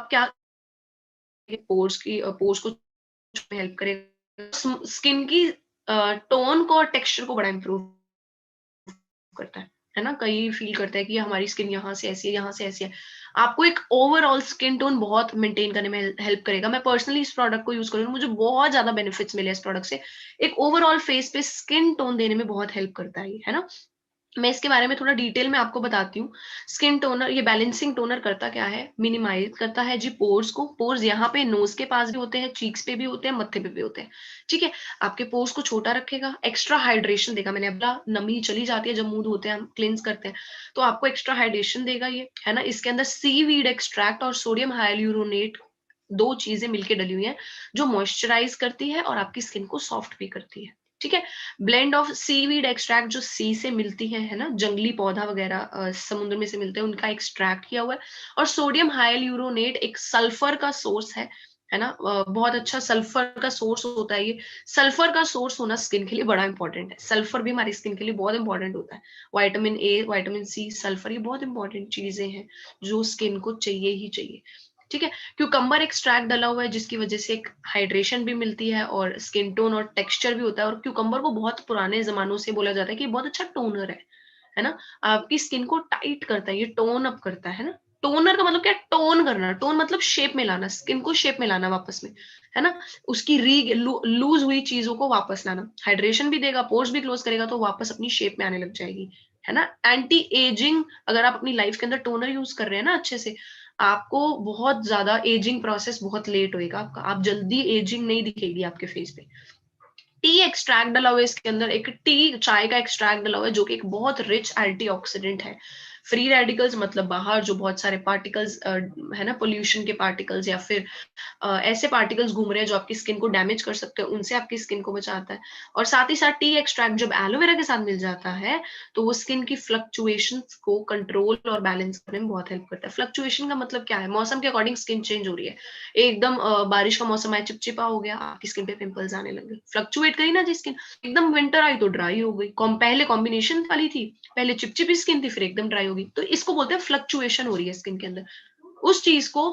क्या, पोर्स की पोर्स को हेल्प करेगा, स्किन की टोन को और टेक्सचर को बड़ा इंप्रूव करता है ना। कई फील करते हैं कि हमारी स्किन यहाँ से ऐसी है, यहाँ से ऐसी है। आपको एक ओवरऑल स्किन टोन बहुत मेंटेन करने में हेल्प करेगा। मैं पर्सनली इस प्रोडक्ट को यूज कर रही हूँ, मुझे बहुत ज्यादा बेनिफिट्स मिले इस प्रोडक्ट से। एक ओवरऑल फेस पे स्किन टोन देने में बहुत हेल्प करता है ये, है ना। मैं इसके बारे में थोड़ा डिटेल में आपको बताती हूँ। स्किन टोनर, ये बैलेंसिंग टोनर करता क्या है, मिनिमाइज करता है जी पोर्स को। पोर्स यहाँ पे नोज के पास भी होते हैं, चीक्स पे भी होते हैं, मत्थे पे भी होते हैं, ठीक है। आपके पोर्स को छोटा रखेगा, एक्स्ट्रा हाइड्रेशन देगा। मैंने बोला नमी चली जाती है जब मुंह धोते हैं, हम क्लींस करते हैं, तो आपको एक्स्ट्रा हाइड्रेशन देगा ये, है ना। इसके अंदर सीवीड एक्सट्रैक्ट और सोडियम हाइल्यूरोनेट, 2 चीजें मिलके डली हुई हैं, जो मॉइस्चराइज करती है और आपकी स्किन को सॉफ्ट भी करती है, ठीक है। ब्लेंड ऑफ सीवीड एक्सट्रैक्ट, जो सी से मिलती है ना, जंगली पौधा वगैरह समुद्र में से मिलते हैं, उनका एक्सट्रैक्ट किया हुआ है। और सोडियम हाइल्यूरोनेट एक सल्फर का सोर्स है ना, बहुत अच्छा सल्फर का सोर्स होता है ये। सल्फर का सोर्स होना स्किन के लिए बड़ा इंपॉर्टेंट है, सल्फर भी हमारी स्किन के लिए बहुत इंपॉर्टेंट होता है। Vitamin A, vitamin C, sulphur, ये बहुत इंपॉर्टेंट चीजें हैं जो स्किन को चाहिए ही चाहिए, ठीक है। क्यूकम्बर एक्सट्रैक्ट डाला हुआ है, जिसकी वजह से एक हाइड्रेशन भी मिलती है और स्किन टोन और टेक्सचर भी होता है। और क्यूकम्बर को बहुत पुराने जमानों से बोला जाता है कि बहुत अच्छा टोनर है ना। आपकी स्किन को टाइट करता है, ये टोन अप करता है ना। टोनर का मतलब क्या, टोन करना, टोन मतलब शेप में लाना, स्किन को शेप में लाना वापस में, है ना। उसकी लूज हुई चीजों को वापस लाना, हाइड्रेशन भी देगा, पोर्स भी क्लोज करेगा, तो वापस अपनी शेप में आने लग जाएगी, है ना। एंटी एजिंग, अगर आप अपनी लाइफ के अंदर टोनर यूज कर रहे हैं ना अच्छे से, आपको बहुत ज्यादा एजिंग प्रोसेस बहुत लेट होएगा आपका, आप जल्दी एजिंग नहीं दिखेगी आपके फेस पे। टी एक्सट्रैक्ट डाला हुआ है इसके अंदर, एक टी चाय का एक्सट्रैक्ट डाला हुआ है, जो कि एक बहुत रिच एंटीऑक्सीडेंट है। फ्री रेडिकल्स मतलब बाहर जो बहुत सारे पार्टिकल्स है ना, पोल्यूशन के पार्टिकल्स या फिर ऐसे पार्टिकल्स घूम रहे हैं जो आपकी स्किन को डैमेज कर सकते हैं, उनसे आपकी स्किन को बचाता है। और साथ ही साथ टी एक्सट्रैक्ट जब एलोवेरा के साथ मिल जाता है, तो वो स्किन की फ्लक्चुएशंस को कंट्रोल और बैलेंस करने में बहुत हेल्प करता है। फ्लक्चुएशन का मतलब क्या है? मौसम के अकॉर्डिंग स्किन चेंज हो रही है। एकदम बारिश का मौसम आया, चिपचिपा हो गया, आपकी स्किन पे पिंपल्स आने लग गए। फ्लक्चुएट करी ना जी स्किन, एकदम विंटर आई तो ड्राई हो गई। पहले कॉम्बिनेशन वाली थी, पहले चिपचिपी स्किन थी, फिर एकदम ड्राई हो गई। तो इसको बोलते हैं फ्लक्चुएशन हो रही है स्किन के अंदर। उस चीज को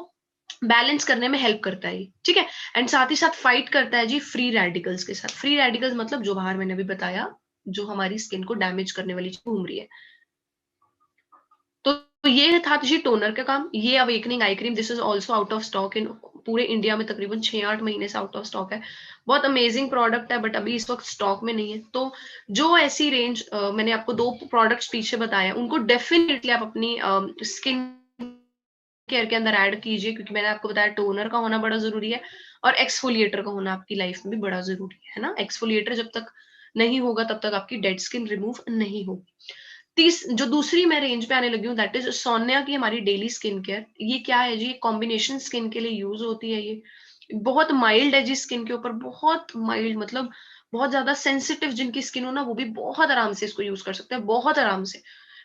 बैलेंस करने में हेल्प करता है ये, ठीक है? एंड साथ ही साथ फाइट करता है जी फ्री रेडिकल्स के साथ। फ्री रेडिकल्स मतलब जो बाहर मैंने अभी बताया, जो हमारी स्किन को डैमेज करने वाली चीज घूम रही है। तो ये था जी टोनर का काम। ये awakening eye cream, this is also out of stock in पूरे इंडिया में, तकरीबन 6-8 महीने से आउट ऑफ स्टॉक है। बहुत अमेजिंग प्रोडक्ट है, बट अभी इस वक्त स्टॉक में नहीं है। तो जो ऐसी रेंज मैंने आपको 2 प्रोडक्ट्स पीछे बताए, उनको डेफिनेटली आप अपनी स्किन केयर के अंदर ऐड कीजिए, क्योंकि मैंने आपको बताया टोनर का होना बड़ा ज़रूरी है और एक्सफोलिएटर का होना आपकी लाइफ में भी बड़ा ज़रूरी है ना? एक्सफोलिएटर जब तक नहीं होगा, तब तक आपकी डेड स्किन रिमूव नहीं होगी। जो दूसरी मैं रेंज पे आने लगी हूँ, दैट इज़ सोनिया की हमारी डेली स्किन केयर। ये क्या है जी? कॉम्बिनेशन स्किन के लिए यूज़ होती है ये। बहुत माइल्ड है जी स्किन के ऊपर, बहुत माइल्ड मतलब बहुत ज़्यादा सेंसिटिव जिनकी स्किन हो ना, वो भी बहुत आराम से इसको यूज़ कर सकते हैं, बहुत आराम से।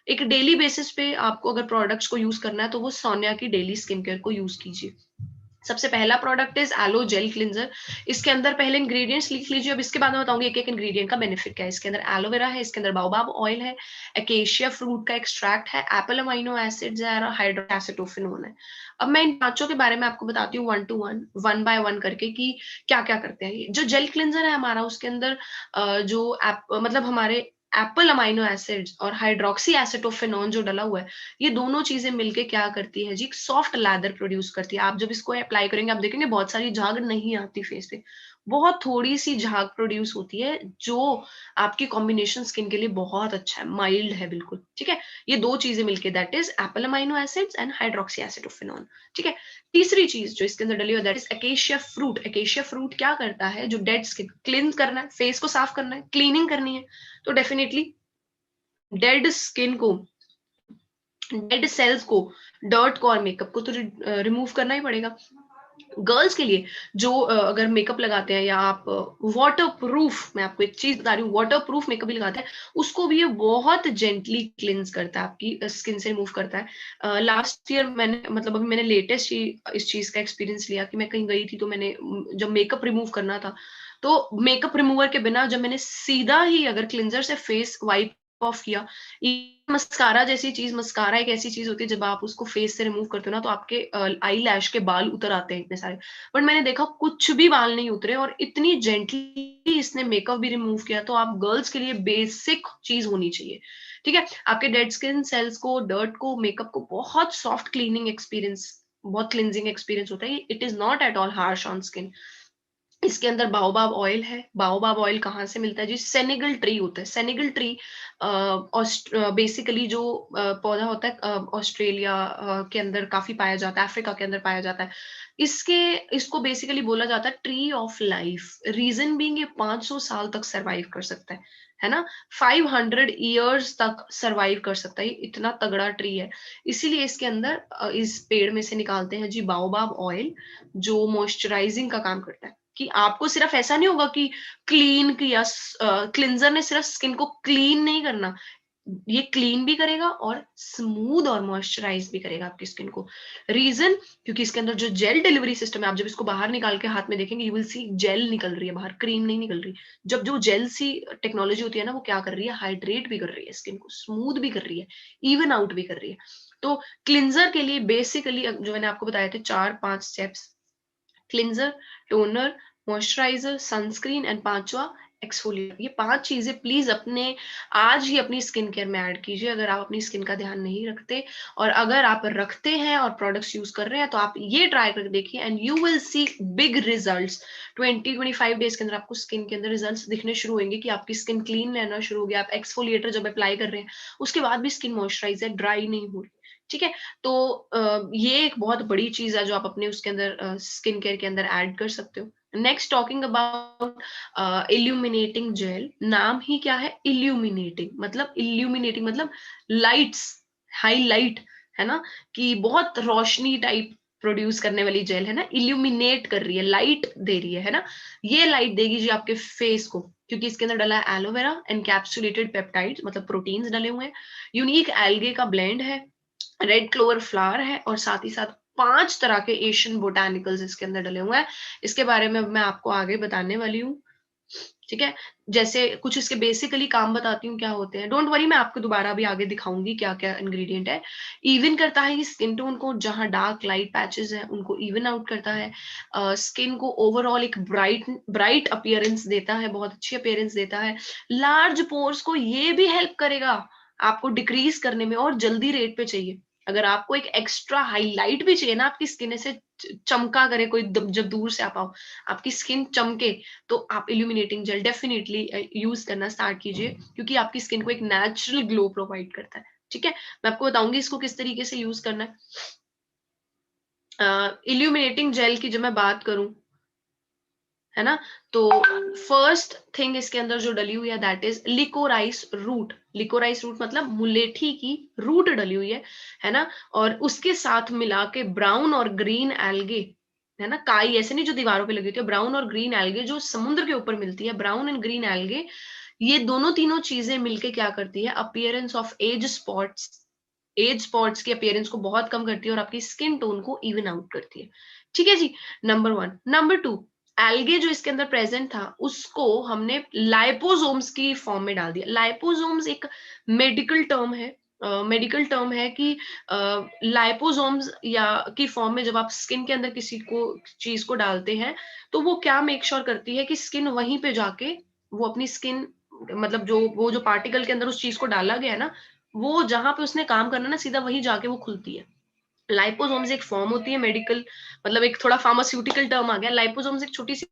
एक डेली बेसिस पे आपको अगर प्रोडक्ट्स को यूज़ करना है, तो वो सोनिया की डेली स्किन केयर को यूज़ कीजिए। सबसे पहला product is aloe gel cleanser. इसके अंदर पहले इंग्रीडिएंट्स लिख लीजिए, अब इसके बाद मैं बताऊँगी एक-एक इंग्रीडिएंट का बेनिफिट क्या है। इसके अंदर एलोवेरा है, इसके अंदर बाओबाब ऑयल है, एकेशिया फ्रूट का एक्सट्रैक्ट है, एपल अमाइनो एसिड्स है और हाइड्रोएसिटोफिनोन है। अब मैं इन पाँचों के बारे में आपको बताती हूँ 1 टू 1, 1 बाय 1 करके कि क्या-क्या करते हैं ये। जो जेल क्लींजर है हमारा, उसके अंदर जो मतलब हमारे एपल अमाइनो एसिड्स और हाइड्रोक्सी एसिटोफिनोन जो डला हुआ है, ये दोनों चीजें मिलके क्या करती है जी, सॉफ्ट लैदर प्रोड्यूस करती है। आप जब इसको अप्लाई करेंगे, आप देखेंगे बहुत सारी झाग नहीं आती फेस पे, बहुत थोड़ी सी झाग प्रोड्यूस होती है, जो आपकी कॉम्बिनेशन स्किन के लिए बहुत अच्छा है, माइल्ड है बिल्कुल, ठीक है? ये दो चीजें मिलके, that is Apple amino acids and hydroxy acetophenone, ठीक है? तीसरी चीज जो इसके अंदर डली हुई है, that is acacia fruit. Acacia fruit क्या करता है? जो डेड स्किन क्लीन करना है, फेस को साफ करना है, क्लीनिंग करनी है, तो डेफिनेटली डेड स्किन को, डेड सेल्स को, डर्ट को और मेकअप को तो रिमूव करना ही पड़ेगा। गर्ल्स के लिए जो अगर मेकअप लगाते हैं, या आप वाटर प्रूफ, मैं आपको एक चीज बता रही हूँ, वाटर प्रूफ मेकअप भी लगाते हैं, उसको भी ये बहुत जेंटली क्लिंस करता है, आपकी स्किन से रिमूव करता है। लास्ट ईयर मैंने, मतलब अभी मैंने लेटेस्ट ही इस चीज का एक्सपीरियंस लिया कि मैं कहीं गई थी, तो मैंने जब मेकअप रिमूव करना था, तो मेकअप रिमूवर के बिना जब मैंने सीधा ही अगर क्लिंजर से फेस वाइप ऑफ किया, मस्कारा जैसी चीज, मस्कारा एक ऐसी चीज होती है, जब आप उसको फेस से रिमूव करते हो ना, तो आपके आई लैश के बाल उतर आते हैं इतने सारे। बट मैंने देखा कुछ भी बाल नहीं उतरे, और इतनी जेंटली इसने मेकअप भी रिमूव किया। तो आप गर्ल्स के लिए बेसिक चीज होनी चाहिए, ठीक है? आपके डेड स्किन सेल्स को, डर्ट को, मेकअप को बहुत सॉफ्ट क्लीनिंग एक्सपीरियंस, बहुत क्लिनजिंग एक्सपीरियंस होता है। It is not at all harsh on skin. इसके अंदर बाओबाब ऑयल है। बाओबाब ऑयल कहाँ से मिलता है जी? सेनेगल ट्री होता है। सेनेगल ट्री बेसिकली जो पौधा होता है, ऑस्ट्रेलिया के अंदर काफी पाया जाता है, अफ्रीका के अंदर पाया जाता है। इसको बेसिकली बोला जाता है tree of life. Reason being ये 500 साल तक सरवाइव कर सकता है ना? 500 ईयर्स तक सरवाइव कर सकता है, ये इतना तगड़ा ट्री है। इसीलिए इसके अंदर इस पेड़ में से निकालते हैं जी बाओबाब ऑयल, जो मॉइस्चराइजिंग का काम करता है। कि आपको सिर्फ ऐसा नहीं होगा कि क्लीन किया, क्लिंजर ने सिर्फ स्किन को क्लीन नहीं करना, ये क्लीन भी करेगा और स्मूथ और मॉइस्चराइज भी करेगा आपकी स्किन को। रीजन, क्योंकि इसके अंदर जो जेल डिलीवरी सिस्टम है, आप जब इसको बाहर निकाल के हाथ में देखेंगे, यू विल सी जेल निकल रही है बाहर, क्रीम नहीं निकल रही। जब जो जेल सी टेक्नोलॉजी होती है ना, वो क्या कर रही है? हाइड्रेट भी कर रही है स्किन को, स्मूथ भी कर रही है, इवन आउट भी कर रही है। तो क्लिंजर के लिए बेसिकली जो मैंने आपको बताए थे 4-5 steps, cleanser, toner, moisturiser, sunscreen and पांचवा एक्सफोलिएट। ये 5 चीजें प्लीज अपने आज ही अपनी स्किन केयर में ऐड कीजिए, अगर आप अपनी स्किन का ध्यान नहीं रखते। और अगर आप रखते हैं और प्रोडक्ट्स यूज कर रहे हैं, तो आप ये ट्राई करके देखिए and you will see big results. 20-25 days के अंदर आपको स्किन के अंदर रिजल्ट्स दिखने शुरू होंगे कि आपकी स्किन क्लीन रहना शुरू हो गया। आप एक्सफोलिएटर जब अप्लाई कर रहे हैं, उसके बाद भी स्किन मॉइस्चराइज है, ड्राई नहीं हो रही, ठीक है? तो ये एक बहुत बड़ी चीज है जो आप अपने उसके अंदर स्किन केयर के अंदर ऐड कर सकते हो। Next talking about illuminating gel. नाम ही क्या है? इल्यूमिनेटिंग मतलब, इल्यूमिनेटिंग मतलब लाइट्स, हाईलाइट, है ना, कि बहुत रोशनी टाइप प्रोड्यूस करने वाली जेल है ना, इल्यूमिनेट कर रही है, लाइट दे रही है ना, ये लाइट देगी जी आपके फेस को, क्योंकि इसके अंदर डला है एलोवेरा, एनकैप्सुलेटेड पेप्टाइड्स मतलब प्रोटीन्स डले हुए हैं, यूनिक एल्गे का ब्लेंड है, रेड क्लोवर फ्लावर है, और साथ ही साथ 5 तरह के एशियन बोटानिकल्स इसके अंदर डले हुए हैं। इसके बारे में मैं आपको आगे बताने वाली हूँ, ठीक है? जैसे कुछ इसके बेसिकली काम बताती हूँ क्या होते हैं। डोंट वरी, मैं आपको दोबारा अभी आगे दिखाऊँगी क्या-क्या इंग्रीडिएंट है। इवन करता है ये स्किन टोन को, जहाँ डार्क लाइट पैचेज़ हैं उनको इवन आउट करता है। स्किन को ओवरऑल एक ब्राइट ब्राइट अपीयरेंस देता है, बहुत अच्छी अपीयरेंस देता है। लार्ज पोर्स को ये भी हेल्प करेगा आपको डिक्रीज़ करने में, और जल्दी रेट पे चाहिए। अगर आपको एक एक्स्ट्रा हाइलाइट भी चाहिए ना, आपकी स्किन ऐसे चमका करे, कोई जब दूर से आप आओ, आपकी स्किन चमके, तो आप इल्यूमिनेटिंग जेल डेफिनेटली यूज करना स्टार्ट कीजिए, क्योंकि आपकी स्किन को एक नेचुरल ग्लो प्रोवाइड करता है। ठीक है, मैं आपको बताऊंगी इसको किस तरीके से यूज करना है। इल्यूमिनेटिंग जेल की जब मैं बात करूं, है ना, तो फर्स्ट थिंग इसके अंदर जो डली हुई है that is liquorice root. Liquorice root मतलब मुलेठी की रूट डली हुई है ना, और उसके साथ मिला के ब्राउन और ग्रीन एल्गे, है ना, काई ऐसे नहीं जो दीवारों पे लगी होती है, ब्राउन और ग्रीन एल्गे जो समुद्र के ऊपर मिलती है, ब्राउन एंड ग्रीन एल्गे, ये दोनों तीनों चीजें मिलके क्या करती है, appearance of age spots, age spots की अपीयरेंस को बहुत कम करती है और आपकी स्किन टोन को इवन आउट करती है। ठीक है जी, number one. Number two, algae जो इसके अंदर प्रेजेंट था उसको हमने लाइपोसोम्स की फॉर्म में डाल दिया। लाइपोसोम्स एक मेडिकल टर्म है, मेडिकल टर्म है कि लाइपोसोम्स या की फॉर्म में जब आप स्किन के अंदर किसी को चीज को डालते हैं, तो वो क्या मेक श्योर करती है कि स्किन वहीं पे जाके वो अपनी स्किन, मतलब जो वो जो पार्टिकल के अंदर उस चीज को डाला गया है ना, वो जहां पे उसने काम करना ना, सीधा वहीं जाके वो खुलती है। लाइपोसोम्स एक फॉर्म होती है मेडिकल, मतलब एक थोड़ा फार्मास्यूटिकल टर्म आ गया। लाइपोसोम्स एक छोटी सी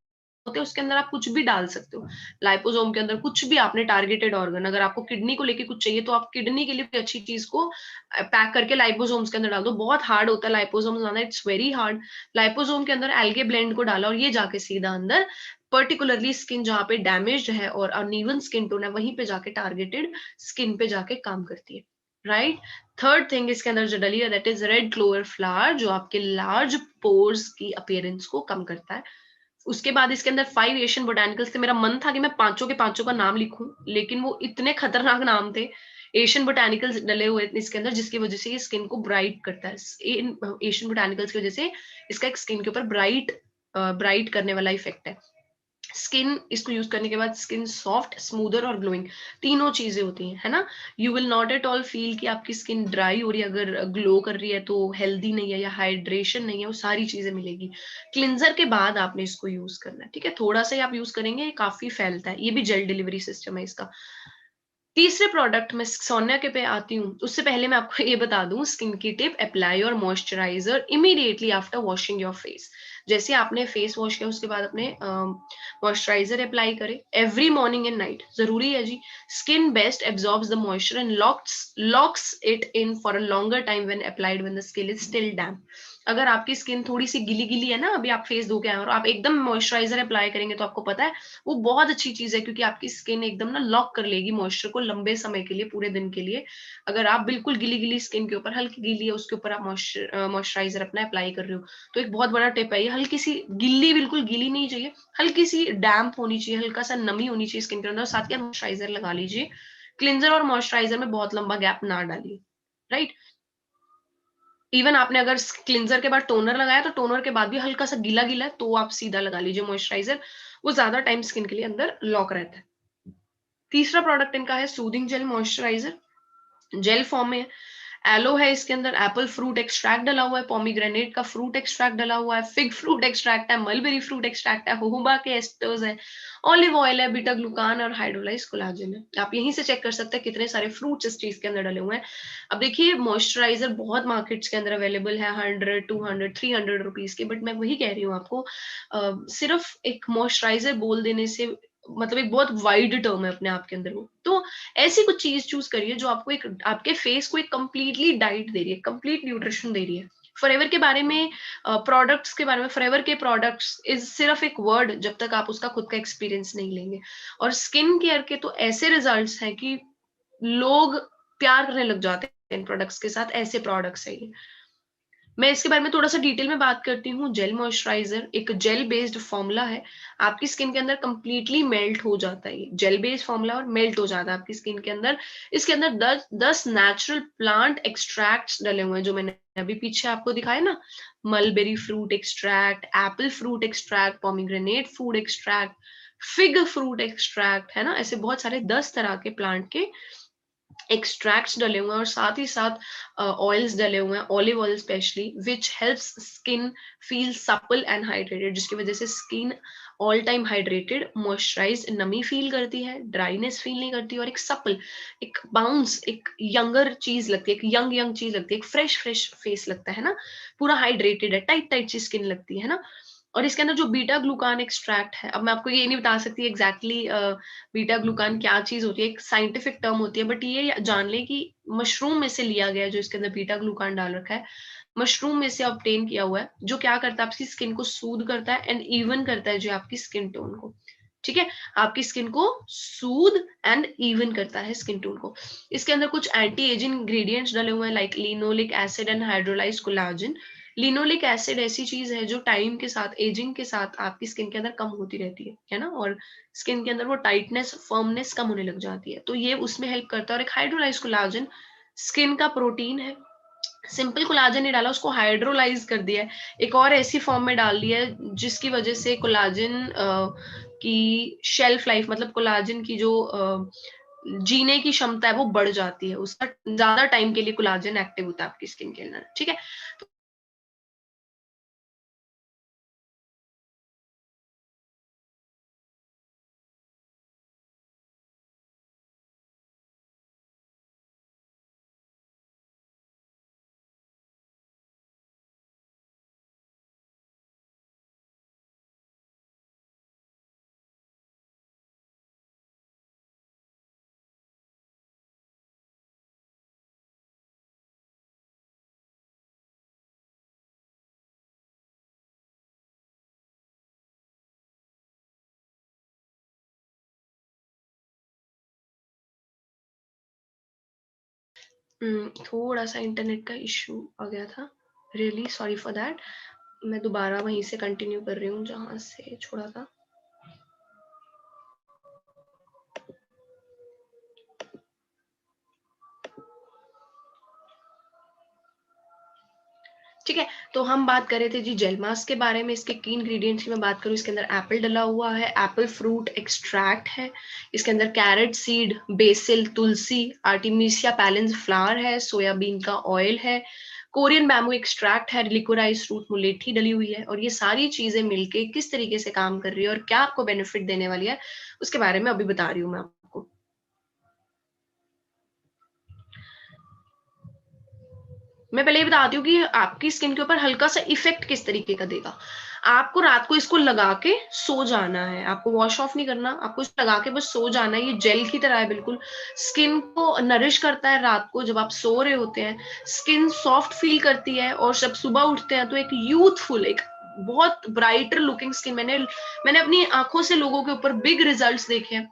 होते हैं, उसके अंदर आप कुछ भी डाल सकते हो। लाइपोसोम के अंदर कुछ भी, आपने टारगेटेड ऑर्गन, अगर आपको किडनी को लेके कुछ चाहिए तो आप किडनी के लिए कोई अच्छी चीज को पैक करके लाइपोसोम्स के अंदर डाल दो। बहुत हार्ड होता है लाइपोसोम लाना, इट्स वेरी हार्ड। लाइपोसोम के अंदर एल्गे ब्लेंड को डाला और ये जाके सीधा अंदर पर्टिकुलरली स्किन जहाँ पे डैमेज्ड है और अनइवन स्किन टोन है, वहीं पे जाके टारगेटेड स्किन पे जाके काम करती है, राइट। थर्ड थिंग इसके अंदर जो डली है that is red clover flower, जो आपके लार्ज पोर्स की अपीयरेंस को कम करता है। उसके बाद इसके अंदर 5 एशियन बोटानिकल्स थे। मेरा मन था कि मैं पांचों के पांचों का नाम लिखूं, लेकिन वो इतने खतरनाक नाम थे। एशियन बोटानिकल्स डले हुए थे इसके अंदर, जिसकी वजह से ये स्किन को ब्राइट करता है। इन एशियन बोटानिकल्स की वजह से इसका एक स्किन के ऊपर ब्राइट ब्राइट करने वाला इफेक्ट है। स्किन इसको यूज करने के बाद स्किन सॉफ्ट, स्मूदर और ग्लोइंग, तीनों चीजें होती हैं, है ना। You will not at all feel कि आपकी स्किन ड्राई हो रही है, अगर ग्लो कर रही है तो हेल्दी नहीं है या हाइड्रेशन नहीं है, वो सारी चीजें मिलेगी। क्लिंजर के बाद आपने इसको यूज करना है, ठीक है, थोड़ा सा ही आप यूज करेंगे, ये काफी फैलता है, ये भी जेल डिलीवरी सिस्टम है इसका। तीसरे प्रोडक्ट में सोनिया के पे आती हूँ, उससे पहले मैं आपको ये बता दूं, स्किन की tip, apply your moisturiser immediately after washing your face. जैसे आपने फेस वॉश किया उसके बाद अपने मॉइस्चराइजर अप्लाई करें एवरी मॉर्निंग एंड नाइट, जरूरी है जी। Skin best absorbs the moisture and locks it in for a longer time when applied when the skin is still damp. अगर आपकी स्किन थोड़ी सी गिली गिली है ना, अभी आप फेस धो के आए और आप एकदम मॉइस्चराइजर अप्लाई करेंगे, तो आपको पता है वो बहुत अच्छी चीज है, क्योंकि आपकी स्किन एकदम ना लॉक कर लेगी मॉइस्चर को लंबे समय के लिए, पूरे दिन के लिए। अगर आप बिल्कुल गिली गिली स्किन के ऊपर, हल्की गिली है उसके ऊपर आप मॉइस्चराइजर अपना अप्लाई कर रहे हो, तो एक बहुत बड़ा टिप है ये, हल्की सी गिल्ली, बिल्कुल गीली नहीं चाहिए, हल्की सी डैम्प होनी चाहिए, हल्का सा नमी होनी चाहिए स्किन के अंदर, साथ के मॉइस्चराइजर लगा लीजिए। क्लिंजर और मॉइस्चराइजर में बहुत लंबा गैप ना डालिए, राइट। इवन आपने अगर क्लिंजर के बाद टोनर लगाया, तो टोनर के बाद भी हल्का सा गीला गीला है, तो आप सीधा लगा लीजिए मॉइस्चराइजर, वो ज्यादा टाइम स्किन के लिए अंदर लॉक रहता है। तीसरा प्रोडक्ट इनका है soothing gel moisturiser, gel form में। एलो है इसके अंदर, एप्पल फ्रूट एक्सट्रैक्ट डला हुआ है, पोमीग्रेनेट का फ्रूट एक्सट्रैक्ट डला हुआ है, फिग फ्रूट एक्सट्रैक्ट है, मलबेरी फ्रूट एक्सट्रैक्ट है, होहोबा के एस्टर्स है, ऑलिव ऑयल है, बीटा ग्लूकान और हाइड्रोलाइज कोलाजन है। आप यहीं से चेक कर सकते हैं कितने सारे फ्रूट्स इस चीज के अंदर डले हुए हैं। अब देखिए, मॉइस्चराइजर बहुत मार्केट्स के अंदर अवेलेबल है, 100, 200, 300 रुपीज के, बट मैं वही कह रही हूँ आपको, सिर्फ एक मॉइस्चराइजर बोल देने से, मतलब एक बहुत वाइड टर्म है अपने आप के अंदर वो, तो ऐसी कुछ चीज चूज करिए जो आपको एक, आपके फेस को एक कंप्लीटली डाइट दे रही है, कंप्लीट न्यूट्रिशन दे रही है। फॉरएवर के बारे में, प्रोडक्ट्स के बारे में, फॉरएवर के प्रोडक्ट्स इज सिर्फ एक वर्ड, जब तक आप उसका खुद का एक्सपीरियंस नहीं लेंगे। और स्किन केयर के तो ऐसे रिजल्ट्स हैं कि लोग प्यार करने लग जाते हैं इन प्रोडक्ट्स के साथ, ऐसे प्रोडक्ट्स है ये। मैं इसके बारे में थोड़ा सा डिटेल में बात करती हूँ। जेल मॉइस्चराइजर एक जेल बेस्ड फॉर्मूला है, आपकी स्किन के अंदर कंप्लीटली मेल्ट हो जाता है। ये जेल बेस्ड फॉर्मूला और मेल्ट हो जाता है आपकी स्किन के अंदर। इसके अंदर 10 नेचुरल प्लांट एक्सट्रैक्ट्स डले हुए हैं, जो मैंने अभी पीछे आपको दिखाया ना, mulberry fruit extract, Apple fruit extract, pomegranate fruit extract, fig fruit extract, है ना, ऐसे बहुत सारे 10 तरह के प्लांट के एक्सट्रैक्ट्स डले हुए हैं, और साथ ही साथ ऑयल्स डले हुए हैं, olive oil specially, which helps skin feel supple and hydrated, जिसकी वजह से skin all time hydrated, moisturise, नमी फील करती है, ड्राइनेस फील नहीं करती, और एक सपल, एक बाउंस, एक यंगर चीज लगती है, एक यंग यंग चीज लगती है, एक फ्रेश फ्रेश फेस लगता है ना, पूरा हाइड्रेटेड है, टाइट टाइट सी स्किन लगती है ना। और इसके अंदर जो बीटा ग्लूकान एक्सट्रैक्ट है, अब मैं आपको ये नहीं बता सकती एग्जैक्टली बीटा ग्लूकान क्या चीज होती है, एक साइंटिफिक टर्म होती है, बट ये जान ले कि मशरूम में से लिया गया है, जो इसके अंदर बीटा ग्लूकान डाल रखा है, मशरूम में से ऑब्टेन किया हुआ है, जो क्या करता है, आपकी स्किन को सूद करता है एंड इवन करता है, जो आपकी स्किन टोन को, ठीक है, आपकी स्किन को सूद एंड इवन करता है स्किन टोन को। इसके अंदर कुछ एंटी एजिंग इंग्रेडिएंट्स डले हुए हैं, like linoleic acid and hydrolysed collagen. Linoleic acid ऐसी चीज है जो टाइम के साथ, एजिंग के साथ आपकी स्किन के अंदर कम होती रहती है ना, और स्किन के अंदर वो टाइटनेस, फर्मनेस कम होने लग जाती है, तो ये उसमें हेल्प करता है। और एक हाइड्रोलाइज कोलाजन स्किन का प्रोटीन है, सिंपल कोलाजन नहीं डाला, उसको हाइड्रोलाइज कर दिया है, एक और ऐसी फॉर्म में डाल दिया है, जिसकी वजह से कोलाजन की शेल्फ लाइफ, मतलब कोलाजन की जो जीने की क्षमता है वो बढ़ जाती है, उसका ज्यादा टाइम के लिए कोलाजन एक्टिव होता है आपकी स्किन के अंदर, ठीक है। थोड़ा सा इंटरनेट का इश्यू आ गया था, रियली सॉरी फॉर दैट। मैं दोबारा वहीं से कंटिन्यू कर रही हूँ जहां से छोड़ा था। ठीक है, तो हम बात कर रहे थे जी जेल मास्क के बारे में। इसके की इंग्रेडिएंट्स की मैं बात करूँ, इसके अंदर एप्पल डला हुआ है, एप्पल फ्रूट एक्सट्रैक्ट है, इसके अंदर कैरेट सीड, बेसिल, तुलसी, आर्टिमिसिया पैलेंस फ्लावर है, सोयाबीन का ऑयल है, कोरियन बैम्बू एक्सट्रैक्ट है, लिक्विडाइज फ्रूट मुलेठी डली हुई है, और ये सारी चीजें मिलके किस तरीके से काम कर रही है और क्या आपको बेनिफिट देने वाली है, उसके बारे में अभी बता रही हूँ मैं आपको। मैं पहले ये बताती हूँ कि आपकी स्किन के ऊपर हल्का सा इफेक्ट किस तरीके का देगा। आपको रात को इसको लगा के सो जाना है, आपको वॉश ऑफ नहीं करना, आपको इसको लगा के बस सो जाना है। ये जेल की तरह है बिल्कुल, स्किन को नरिश करता है रात को, जब आप सो रहे होते हैं स्किन सॉफ्ट फील करती है, और जब सुबह उठते हैं तो एक यूथफुल, एक बहुत ब्राइटर लुकिंग स्किन, मैंने अपनी आंखों से लोगों के ऊपर बिग रिजल्ट्स देखे हैं।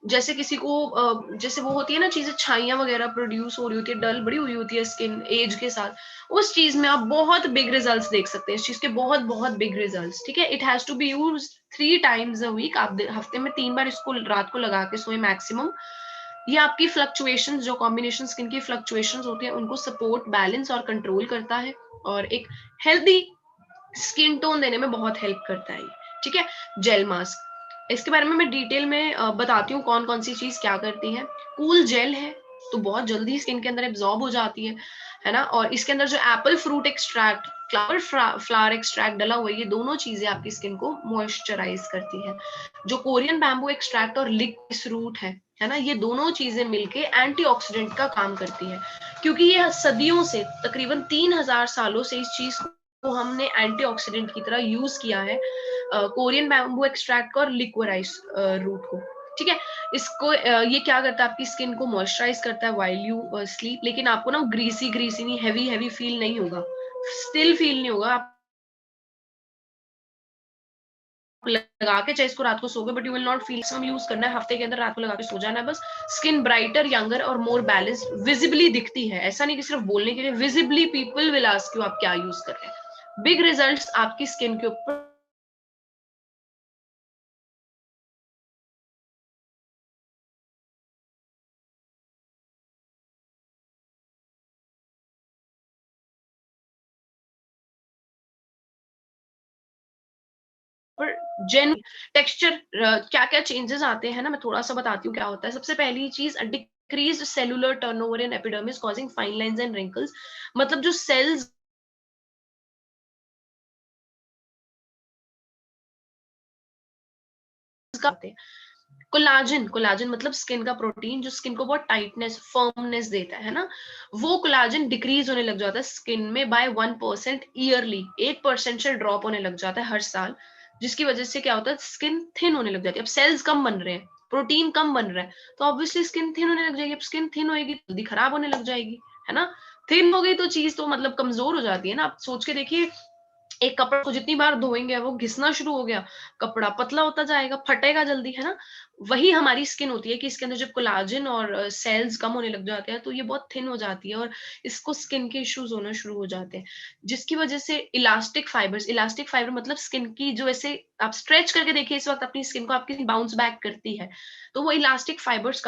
जैसे किसी को जैसे वो होती है ना चीजें, छाइयां वगैरह प्रोड्यूस हो रही होती है, डल बड़ी हुई होती है स्किन एज के साथ, उस चीज में आप बहुत बिग रिजल्ट्स देख सकते हैं, इस चीज के बहुत बहुत बिग रिजल्ट्स, ठीक है। It has to be use 3 times a week, आप हफ्ते में 3 बार इसको रात को लगा के सोए मैक्सिमम। ये आपकी फ्लक्चुएशंस, जो कॉम्बिनेशन स्किन की फ्लक्चुएशंस होती है, उनको सपोर्ट, बैलेंस और कंट्रोल करता है, और एक हेल्दी स्किन टोन देने में बहुत हेल्प करता है ये, ठीक है। जेल मास्क, इसके बारे में मैं डिटेल में बताती हूँ कौन कौन सी चीज क्या करती है। कूल जेल है, तो बहुत जल्दी स्किन के अंदर एब्जॉर्ब हो जाती है ना, और इसके अंदर जो Apple fruit extract, flower flower extract डला हुआ है, ये दोनों चीजें आपकी स्किन को मॉइस्चराइज करती है। जो कोरियन बैम्बू एक्सट्रैक्ट और लिक्विड रूट है ना, ये दोनों चीजें मिलके एंटीऑक्सीडेंट का काम करती है, क्योंकि ये सदियों से, तकरीबन 3000 सालों से इस चीज को हमने एंटीऑक्सीडेंट की तरह यूज किया है, कोरियन बैम्बू एक्सट्रैक्ट को और लिक्विडाइज रूट को, ठीक है। इसको ये क्या करता है, आपकी स्किन को मॉइस्चराइज करता है व्हाइल यू स्लीप, लेकिन आपको ना ग्रीसी ग्रीसी नहीं, हैवी हैवी फील नहीं होगा, स्टिल फील नहीं होगा, लगा के चाहे इसको रात को सोओगे but you will not feel. Maximum use करना है हफ्ते के अंदर, रात को लगा के सो जाना है बस। स्किन ब्राइटर, यंगर और मोर बैलेंस्ड विजिबली दिखती है, ऐसा नहीं कि सिर्फ बोलने के लिए, visibly people will ask you आप क्या यूज कर रहे हैं। बिग रिजल्ट्स आपकी स्किन के ऊपर जेन टेक्सचर क्या क्या चेंजेस आते हैं ना, मैं थोड़ा सा बताती हूँ क्या होता है। सबसे पहली चीज, decrease cellular turnover in epidermis causing fine lines and wrinkles. मतलब जो सेल्स का कोलाजन, कोलाजन मतलब स्किन का प्रोटीन जो स्किन को बहुत टाइटनेस, फर्मनेस देता है ना, वो कोलाजन डिक्रीज होने लग जाता है स्किन में बाय 1% ईयरली। 1% से ड्रॉप होने लग जाता है हर साल, जिसकी वजह से क्या होता है, स्किन थिन होने लग जाती है। अब सेल्स कम बन रहे हैं, प्रोटीन कम बन रहा है, तो ऑब्वियसली स्किन थिन होने लग जाएगी। अब स्किन थिन होएगी जल्दी खराब होने लग जाएगी, है ना। थिन हो गई तो चीज तो मतलब कमजोर हो जाती है ना। आप सोच के देखिए, एक कपड़े को जितनी बार धोएंगे वो घिसना शुरू हो गया, कपड़ा पतला होता जाएगा, फटेगा जल्दी, है ना। वही हमारी स्किन होती है कि इसके अंदर जब कोलाजन और सेल्स कम होने लग जाते हैं तो ये बहुत थिन हो जाती है और इसको स्किन के इश्यूज होना शुरू हो जाते हैं, जिसकी वजह से इलास्टिक फाइबर्स, इलास्टिक फाइबर मतलब स्किन की जो ऐसे आप स्ट्रेच करके देखिए इस वक्त अपनी स्किन को, आपकी बाउंस बैक करती है, तो वो इलास्टिक फाइबर्स